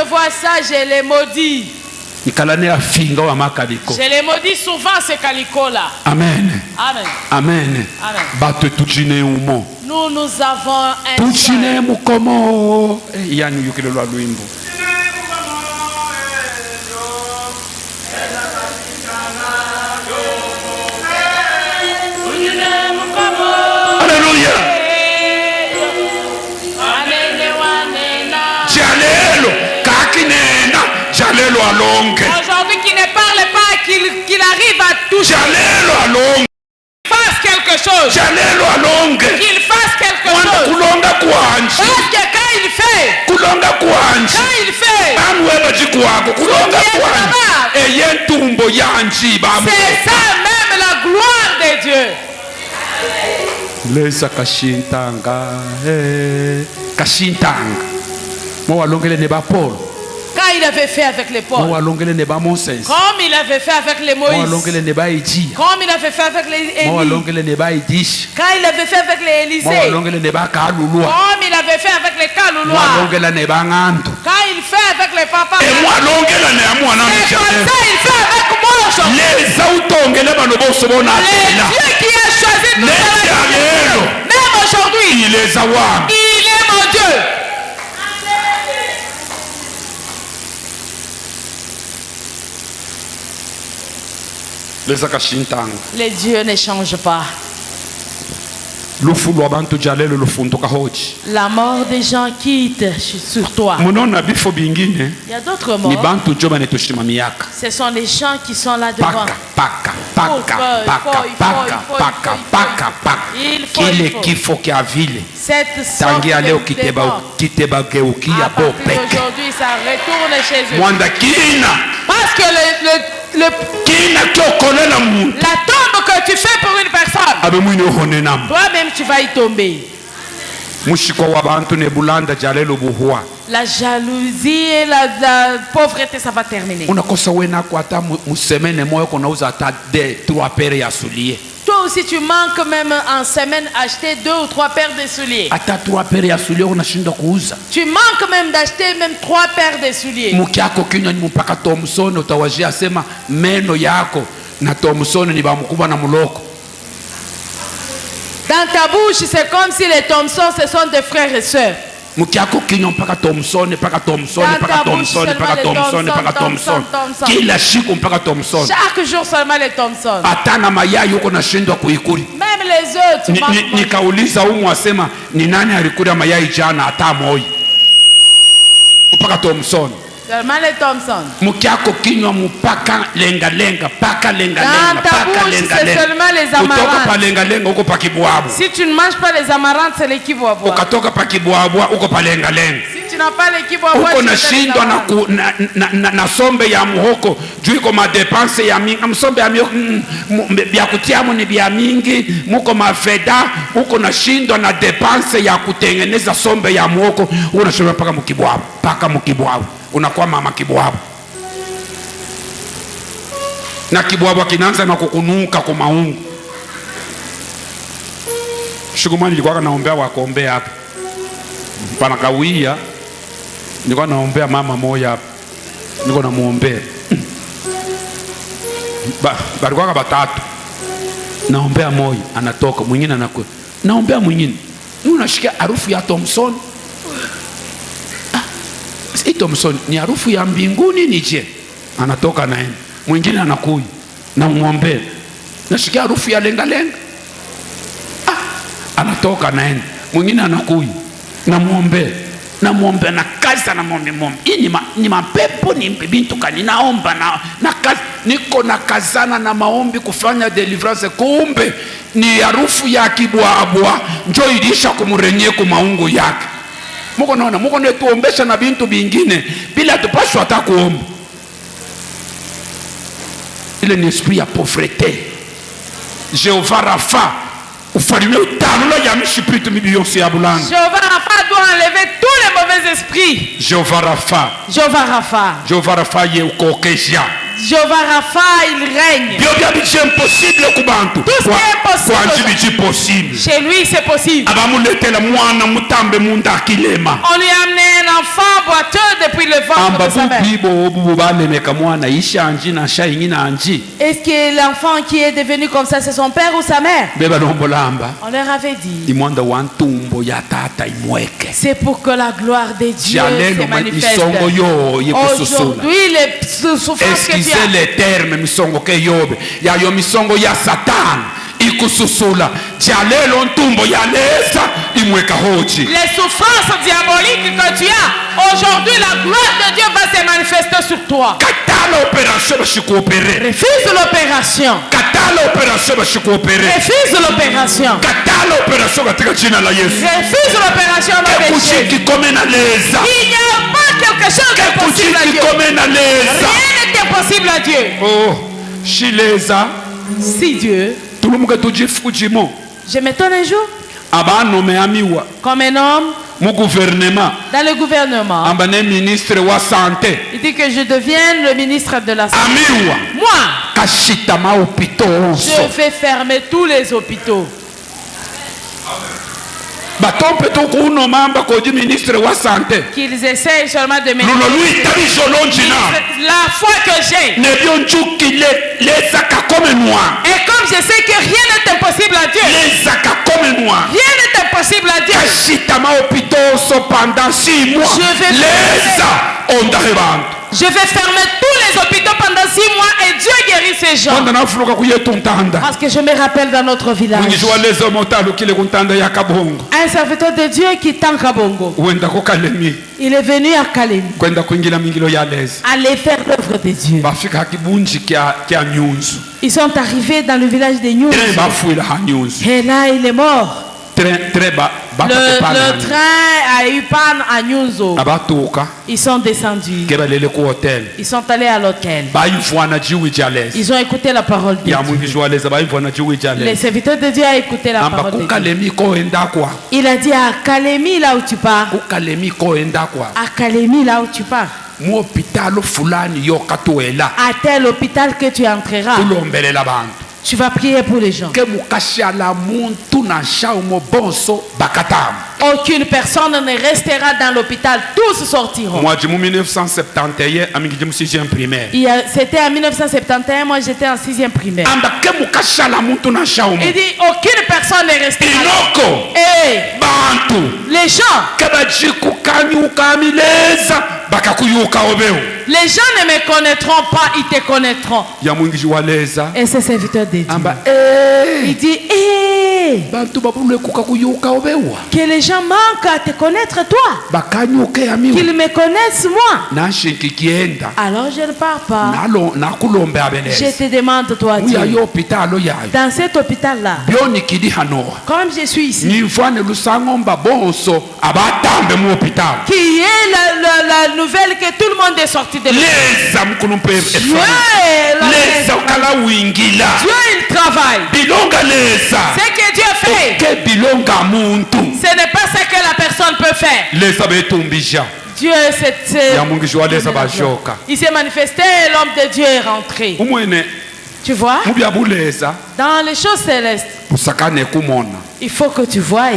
vois ça, je les maudis. Je les maudis souvent ces calicots-là. Amen. Amen. Amen. Amen. Nous avons un Alléluia. Aujourd'hui, qui ne parle pas, qu'il arrive à toucher. Fasse quelque chose. Qu'il fasse quelque chose. Parce que quand il fait, c'est ça même la gloire de Dieu. Lesa kashintanga kashintanga mo walongele ne ba Paul quand il avait fait avec les Paul, mo walongele ne ba Moses, comme il avait fait avec les Moïse, mo walongele ne ba Eji, comme il avait fait avec les Élie, mo walongele ne ba Edish, quand il avait fait avec les Élisée, mo walongele ne ba Kalulwa, comme il avait fait avec les Kalulwa, mo walongele ne ba Ngandu, quand il fait avec les papas, et moi walongele ne amwa na c'est comme ça il fait avec moi aujourd'hui. Les autongele ba loboso bona Les Dieu qui a choisi de nous, même aujourd'hui, il est Zawam, il est mon Dieu. Les dieux ne changent pas. La mort des gens quitte sur toi. Il y a d'autres morts. Ce sont les gens qui sont là devant. Il faut. Cette sorte d'aujourd'hui, ça retourne chez eux. Parce que la tombe que tu fais pour une personne, toi-même tu vas y tomber. La jalousie et la pauvreté, ça va terminer. Toi aussi tu manques même en semaine acheter 2 ou 3 paires de souliers. Tu manques même d'acheter même 3 paires de souliers. Dans ta bouche, c'est comme si les Thompson, ce sont des frères et sœurs. Chaque jour seulement les Thompson. Même les autres. Seulement les Thompson. Mukiako kinywa mupaka lenga lenga, paka lenga lenga, Dans ta bouche, c'est seulement les amarantes. Pa lenga lenga uko pa kibwabu. Si tu ne manges pas les amarantes, c'est les kibwabu. Ukatoka pa kibwabu uko pa lenga lenga. Si tu n'as pas les kibwabu, uko nashindwa na sombe ya muhoko, juu iko ma dépense ya mingi, msombe ya mingi bya kutiamu ni bya mingi, muko mafeda, uko nashindwa na dépense ya kutengeneza sombe ya muhoko, unashindwa paka mukibwabu, paka mukibwabu. Unakuwa mama kibwabu, na kibwabu kinaanza na kukunuka kwa maungu. Shukumani nilikuwa naombea wakombea hapa pana kawia, nilikuwa naombea mama moja hapa, nilikuwa namuombea balikuwa batatu, naombea moja anatoka, mwingine anakuwa, naombea mwingine, unashikia harufu ya Thompson. Thompson ni harufu ya mbinguni nije, anatoka naenda, mwingine anakuja na muombe, nashikia harufu ya lenga lenga, anatoka naenda, mwingine anakuja na muombe na kaza na muombe. Hii ni mapepo, ni bintu kani naomba na kaza, niko na kazana na maombi kufanya deliverance, kumbe ni harufu ya kibwabwa njo ilisha kumurenye ku maungu yake. Muko naona, muko netuombesha na bintu bingine bila tupashwa hata kuomba. Ile ni esprit ya pauvreté. Jéhovah Rapha, ufalme utanula ya mishipitu mibiyonsi ya bulanda. Jéhovah Rapha doit enlever tous les mauvais esprits. Jéhovah Rapha. Jéhovah Rapha. Jéhovah Rapha ye ukokeja. Jéhovah Rapha, il règne. Tout ce qui est impossible. Chez lui, c'est possible. On lui a amené un enfant boiteux depuis le ventre de sa mère. Est-ce que l'enfant qui est devenu comme ça, c'est son père ou sa mère? On leur avait dit, c'est pour que la gloire de Dieu se manifeste. Aujourd'hui, les souffrances que tu as, les termes misongo ke yobe ya yo misongo ya Satan ikususula jalelo ntumbo ya lesa imweka hoji. Les souffrances diaboliques que tu as aujourd'hui, la gloire de Dieu va se manifester sur toi. Katala opération bashikuopere. Refuse l'opération. Katala opération bashikuopere. Refuse l'opération. Katala opération katika jina la Yesu. Refuse l'opération au nom de Jésus. Il n'y a pas quelque chose de possible à Dieu. Rien n'était possible à Dieu. Oh, shileza. Si Dieu. Je m'étonne un jour. Comme un homme. Dans le gouvernement. Il dit que je devienne le ministre de la santé. Moi. Je vais fermer tous les hôpitaux. Qu'ils essayent seulement de me la foi que j'ai. Et comme je sais que rien n'est impossible à Dieu, rien n'est impossible à Dieu, je vais fermer tous les hôpitaux pendant 6 mois et Dieu guérit ces gens. Parce que je me rappelle dans notre village, un serviteur de Dieu qui est en Kabongo. Il est venu à Kalemi aller faire l'œuvre de Dieu. Ils sont arrivés dans le village de Nyunzu. Et là il est mort. Le train a eu panne à Nyunzu. Ils sont descendus. Ils sont allés à l'hôtel. Ils ont écouté la parole de Dieu. Les serviteurs de Dieu ont écouté la parole de Dieu. Il a dit à Kalemi là où tu pars. À Kalemi là où tu pars. À tel hôpital que tu entreras. Tu vas prier pour les gens. Aucune personne ne restera dans l'hôpital, tous sortiront. C'était en 1971, moi j'étais en 6e primaire. Il dit aucune personne ne restera. Et les gens, les gens ne me connaîtront pas, ils te connaîtront. Et ce serviteur de Dieu, il dit oublié. Que les gens manquent à te connaître toi. Qu'ils me connaissent moi. Alors je ne pars pas. Je te demande toi Dieu. Dans cet hôpital-là. Comme je suis ici. Qui est la nouvelle que tout le monde est sorti de l'hôpital. Dieu il travaille. Ce que Dieu fait. Ce n'est pas ce que la personne peut faire. Dieu il s'est manifesté et l'homme de Dieu est rentré. Tu vois? Dans les choses célestes. Il faut que tu voies.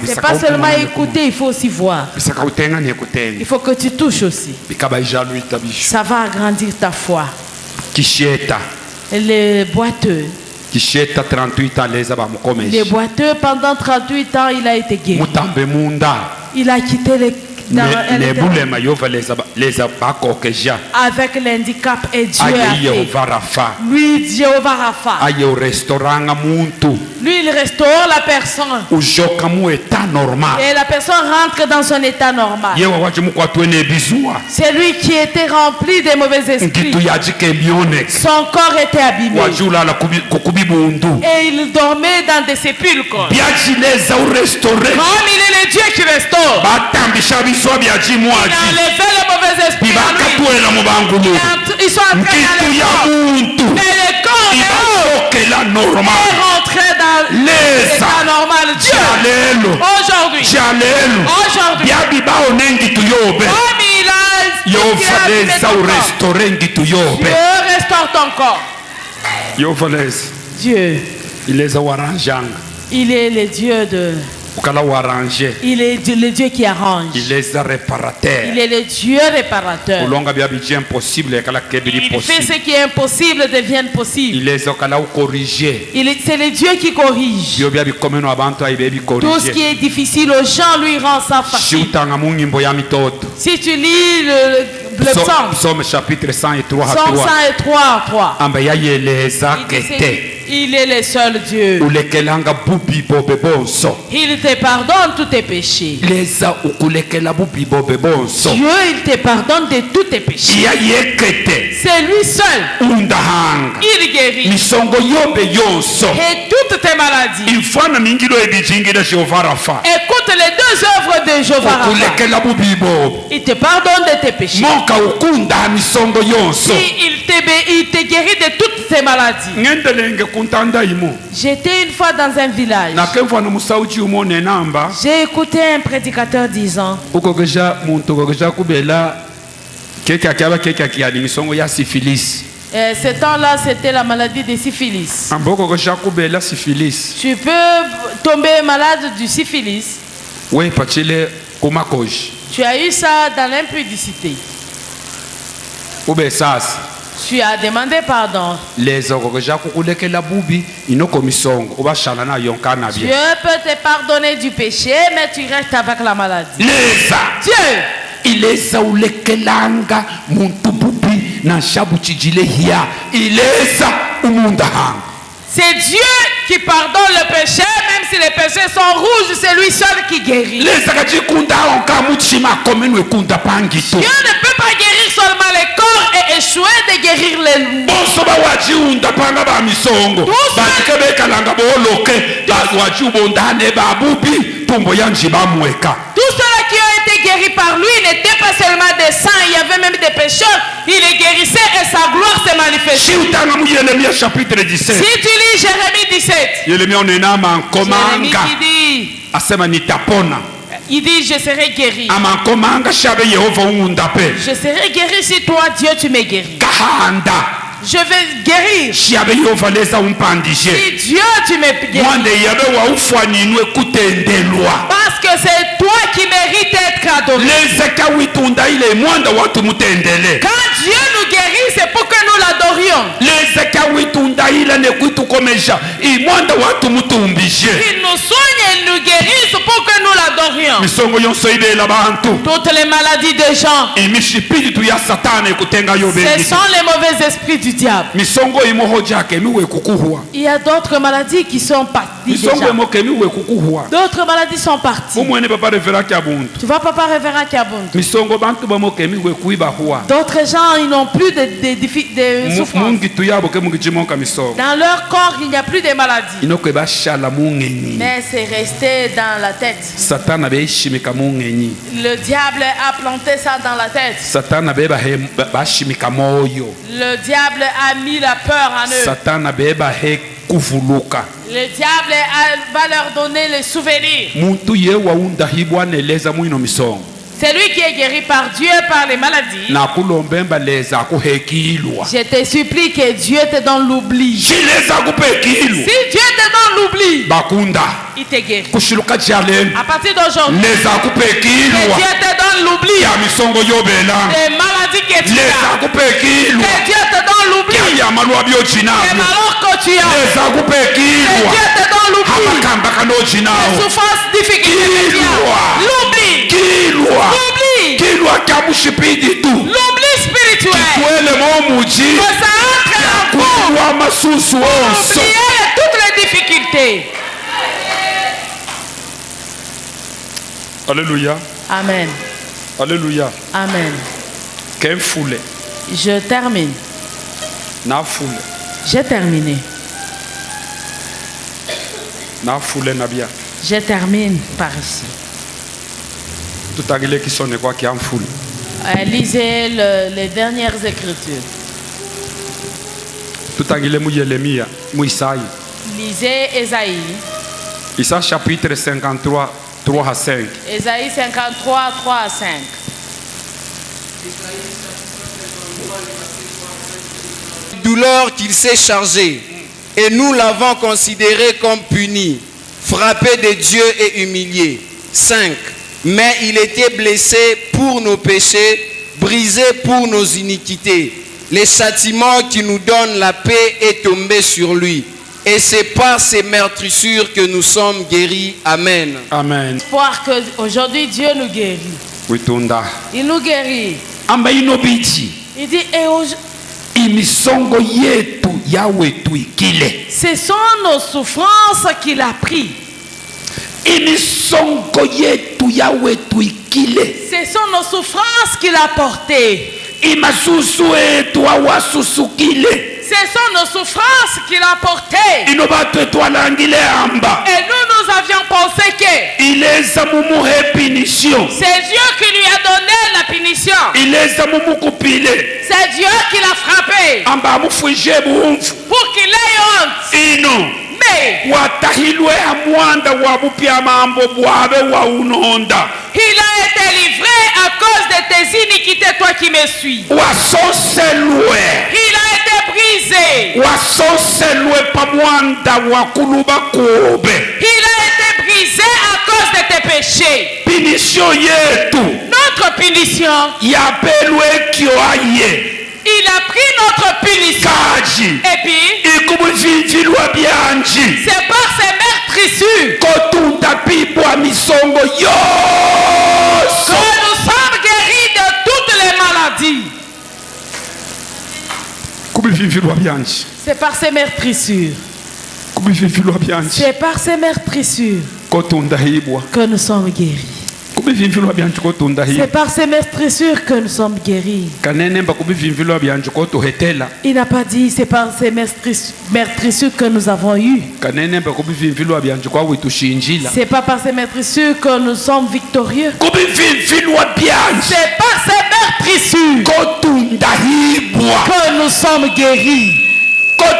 C'est pas seulement écouter, il faut aussi voir. Il faut que tu touches aussi. Ça va agrandir ta foi. Les boiteux. Les boiteux, pendant 38 ans, il a été guéri. Il a quitté avec l'handicap et Dieu a fait. Lui, Jéhovah Rapha. Lui, il restaure la personne. Et la personne rentre dans son état normal. C'est lui qui était rempli de mauvais esprits. Son corps était abîmé. Et il dormait dans des sépulcres. Comme il est le Dieu qui restaure. Il a enlevé les mauvais esprits. Ils sont entrés dans le corps. Et le corps est rentré dans l'état normal. Dieu, aujourd'hui, Dieu restaure ton corps. Dieu, il est le Dieu de... Il est le Dieu qui arrange. Il est le Dieu réparateur. Il fait ce qui est impossible devienne possible. C'est le Dieu qui corrige. Tout ce qui est difficile aux gens lui rend ça facile. Si tu lis le psaume chapitre 103 Psaume 103 il est le seul Dieu. Il te pardonne tous tes péchés. Dieu, il te pardonne de tous tes péchés. C'est lui seul. Il guérit. Et toutes tes maladies. Écoute les deux œuvres de Jéhovah Rapha. Il te pardonne de tes péchés. Il te guérit de toutes tes maladies. J'étais une fois dans un village. J'ai écouté un prédicateur disant ce temps-là, c'était la maladie de syphilis. Tu peux tomber malade du syphilis. Tu as eu ça dans l'impudicité. Tu as demandé pardon. Dieu peut te pardonner du péché, mais tu restes avec la maladie. Dieu, c'est Dieu qui pardonne le péché, même si les péchés sont rouges, c'est lui seul qui guérit. Dieu ne peut pas guérir seulement les corps et échouer de guérir les Tous ceux qui ont été guéris par lui n'étaient pas seulement des saints, il y avait même des pécheurs. Il les guérissait et sa gloire s'est manifestée. Si tu lis Jérémie 17, Jérémie qui dit, il dit je serai guéri. Je serai guéri si toi Dieu tu me guéris. Je vais guérir. Si Dieu tu me guéris. Parce que c'est toi qui mérites d'être adoré. Quand Dieu nous guérit, c'est pour que nous l'adorions. Il nous soigne et il nous guérit pour que nous l'adorions. Toutes les maladies des gens, ce sont les mauvais esprits du diable. Il y a d'autres maladies qui sont parties déjà. D'autres maladies sont parties. Tu vois, Papa Révérend Kiabuntu. D'autres gens, ils n'ont plus de souffrances. Dans leur corps, il n'y a plus de maladies. Mais c'est resté dans la tête. Le diable a planté ça dans la tête. Le diable a mis la peur en eux. Le diable va leur donner les souvenirs. C'est lui qui est guéri par Dieu par les maladies. Je te supplie que Dieu te donne l'oubli. Si Dieu te donne l'oubli, il te guérit. À partir d'aujourd'hui, que Dieu te donne l'oubli des maladies que tu as. Que Dieu te donne l'oubli des malheurs que tu as. Que Dieu te donne l'oubli des souffrances difficiles que tu as. L'oubli. L'oubli spirituel. Que ça entre en vous. Oubliez toutes les difficultés. Alléluia. Amen. Alléluia. Amen. Qu'un foulé. Je termine. Na foulé. J'ai terminé. Na foulé na bien. Je termine par ici. Tout à qui sont quoi qui en foule. Lisez les dernières écritures. Tout à Jérémie, Isaïe. Lisez Ésaïe. Isaïe chapitre 53, 3 à 5. Ésaïe 53, 3 à 5. Douleur qu'il s'est chargé, et nous l'avons considéré comme puni, frappé de Dieu et humilié. 5. Mais il était blessé pour nos péchés, brisé pour nos iniquités. Le châtiment qui nous donne la paix est tombé sur lui. Et c'est par ses meurtrissures que nous sommes guéris. Amen. Amen. Espoir qu'aujourd'hui Dieu nous guérit. Il nous guérit. Il dit, ce sont nos souffrances qu'il a pris. Ce sont nos souffrances qu'il a portées. Ce sont nos souffrances qu'il a portées. Et nous avions pensé que c'est Dieu qui lui a donné la punition. C'est Dieu qui l'a frappé pour qu'il ait honte. Mais il a été livré à cause de tes iniquités, toi qui me suis. Il a été brisé. Il a été brisé à cause de tes péchés. Notre punition. Il a pris notre punition. Et puis, c'est par ses meurtrissures que nous sommes guéris de toutes les maladies. C'est par ses meurtrissures. C'est par ses meurtrissures que nous sommes guéris. C'est par ces meurtrissures que nous sommes guéris. Il n'a pas dit c'est par ces meurtrissures que nous avons eu. C'est pas par ces meurtrissures que nous sommes victorieux. C'est par ces meurtrissures que nous sommes guéris. Que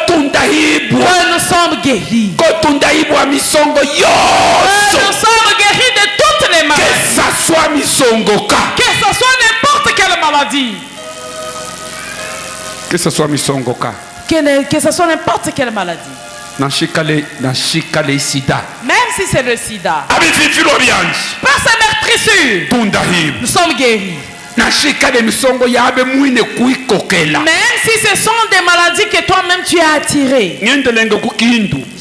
nous sommes guéris. Que nous sommes guéris de toutes les maladies. Que ce soit n'importe quelle maladie. Que ce soit n'importe quelle maladie. Même si c'est le sida. Par sa meurtrissure, nous sommes guéris. Même si ce sont des maladies que toi-même tu as attirées.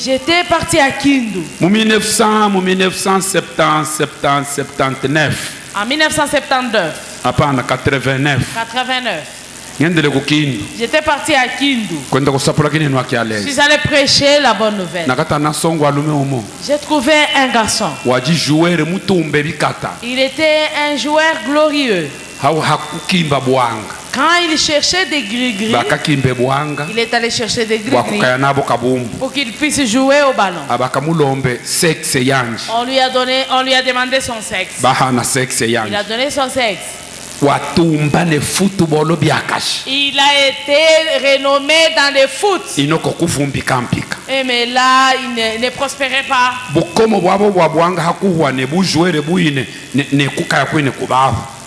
J'étais parti à Kindu. En 1979. En 1979. Après, en 89. 89. J'étais parti à Kindu. Je suis allé prêcher la bonne nouvelle. J'ai trouvé un garçon. Il était un joueur glorieux. Quand il cherchait des gris-gris, il est allé chercher des gris-gris pour qu'il puisse jouer au ballon. On lui a demandé son sexe. Il a donné son sexe. Il a été renommé dans le foot. Mais là, il ne prospérait pas.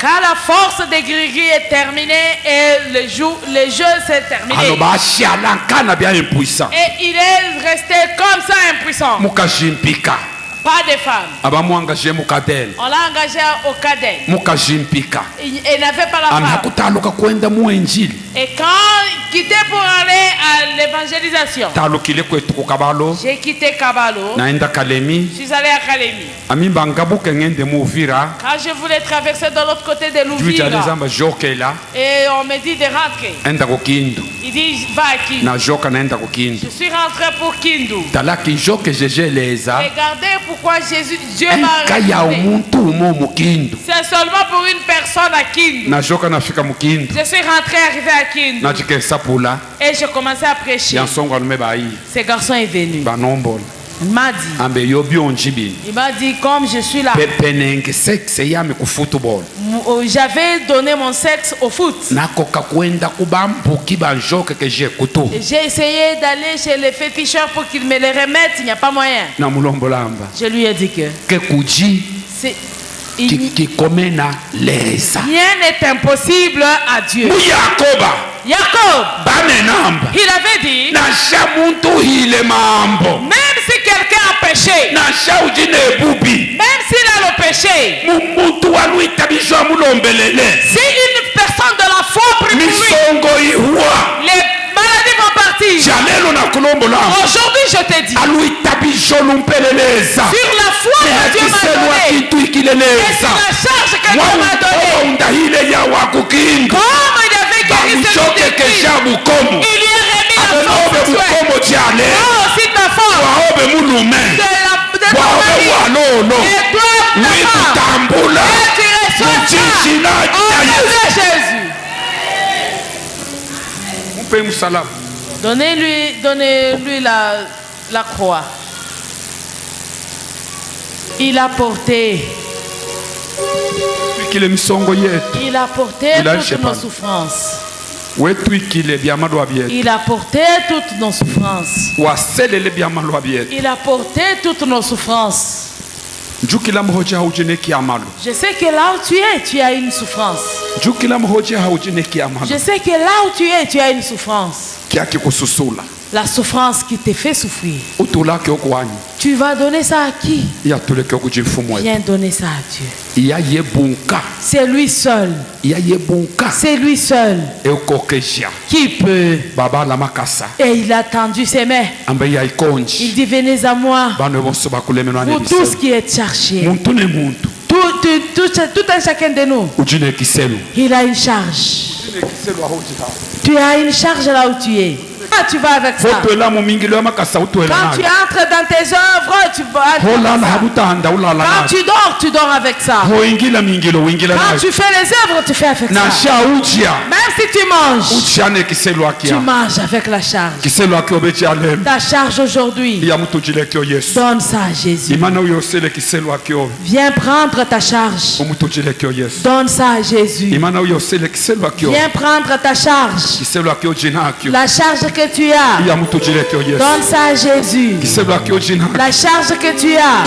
Quand la force des gris-gris est terminée et le jeu s'est terminé, et il est resté comme ça impuissant. Pas de femme. On l'a engagé au cadet. Il n'avait pas la femme. Et quand il quittait pour aller à l'évangélisation, j'ai quitté Kabalo. Je suis allé à Kalemi. Quand je voulais traverser de l'autre côté de l'Ouvira, et on me dit de rentrer. Il dit va à Kindu. Je suis rentré pour Kindu. Regardez pourquoi Dieu m'a regardé. C'est seulement pour une personne à Kindu. Je suis rentré, arrivé à Kindu. Et je commençais à prêcher. Ce garçon est venu. Il m'a dit, comme je suis là, j'avais donné mon sexe au foot. J'ai essayé d'aller chez les féticheurs pour qu'ils me les remettent. Il n'y a pas moyen. Je lui ai dit que rien n'est impossible à Dieu. Jacob, il avait dit, même si quelqu'un a péché, même s'il a le péché, si une personne de la foi prie pour lui, les maladies vont partir. Aujourd'hui, je te dis, sur la foi que Dieu m'a donnée et sur la charge que Dieu m'a donnée, comme il avait guéri celui de Christ, il lui a remis la force sexuelle. Oh, si ta force de ton mari, et toi, ta femme, et tu reçois ça au nom de Jésus. Donnez-lui la croix. Il a porté toutes nos souffrances. Il a porté toutes nos souffrances. Il a porté toutes nos souffrances. Je sais que là où tu as une souffrance. Je sais que là où tu as une souffrance. La souffrance qui te fait souffrir. Tu vas donner ça à qui? Viens donner ça à Dieu. C'est lui seul. C'est lui seul qui peut. Et il a tendu ses mains. Il dit venez à moi, vous tous qui êtes chargés. Tout un chacun de nous, il a une charge. Tu as une charge là où tu es. Tu vas avec ça. Quand tu entres dans tes œuvres, tu vas avec ça. Quand tu dors avec ça. Quand tu fais les œuvres, tu fais avec ça. Même si tu manges avec la charge. Ta charge aujourd'hui, donne ça à Jésus. Viens prendre ta charge. Donne ça à Jésus. Viens prendre ta charge. La charge que tu as, donne ça à Jésus. La charge que tu as,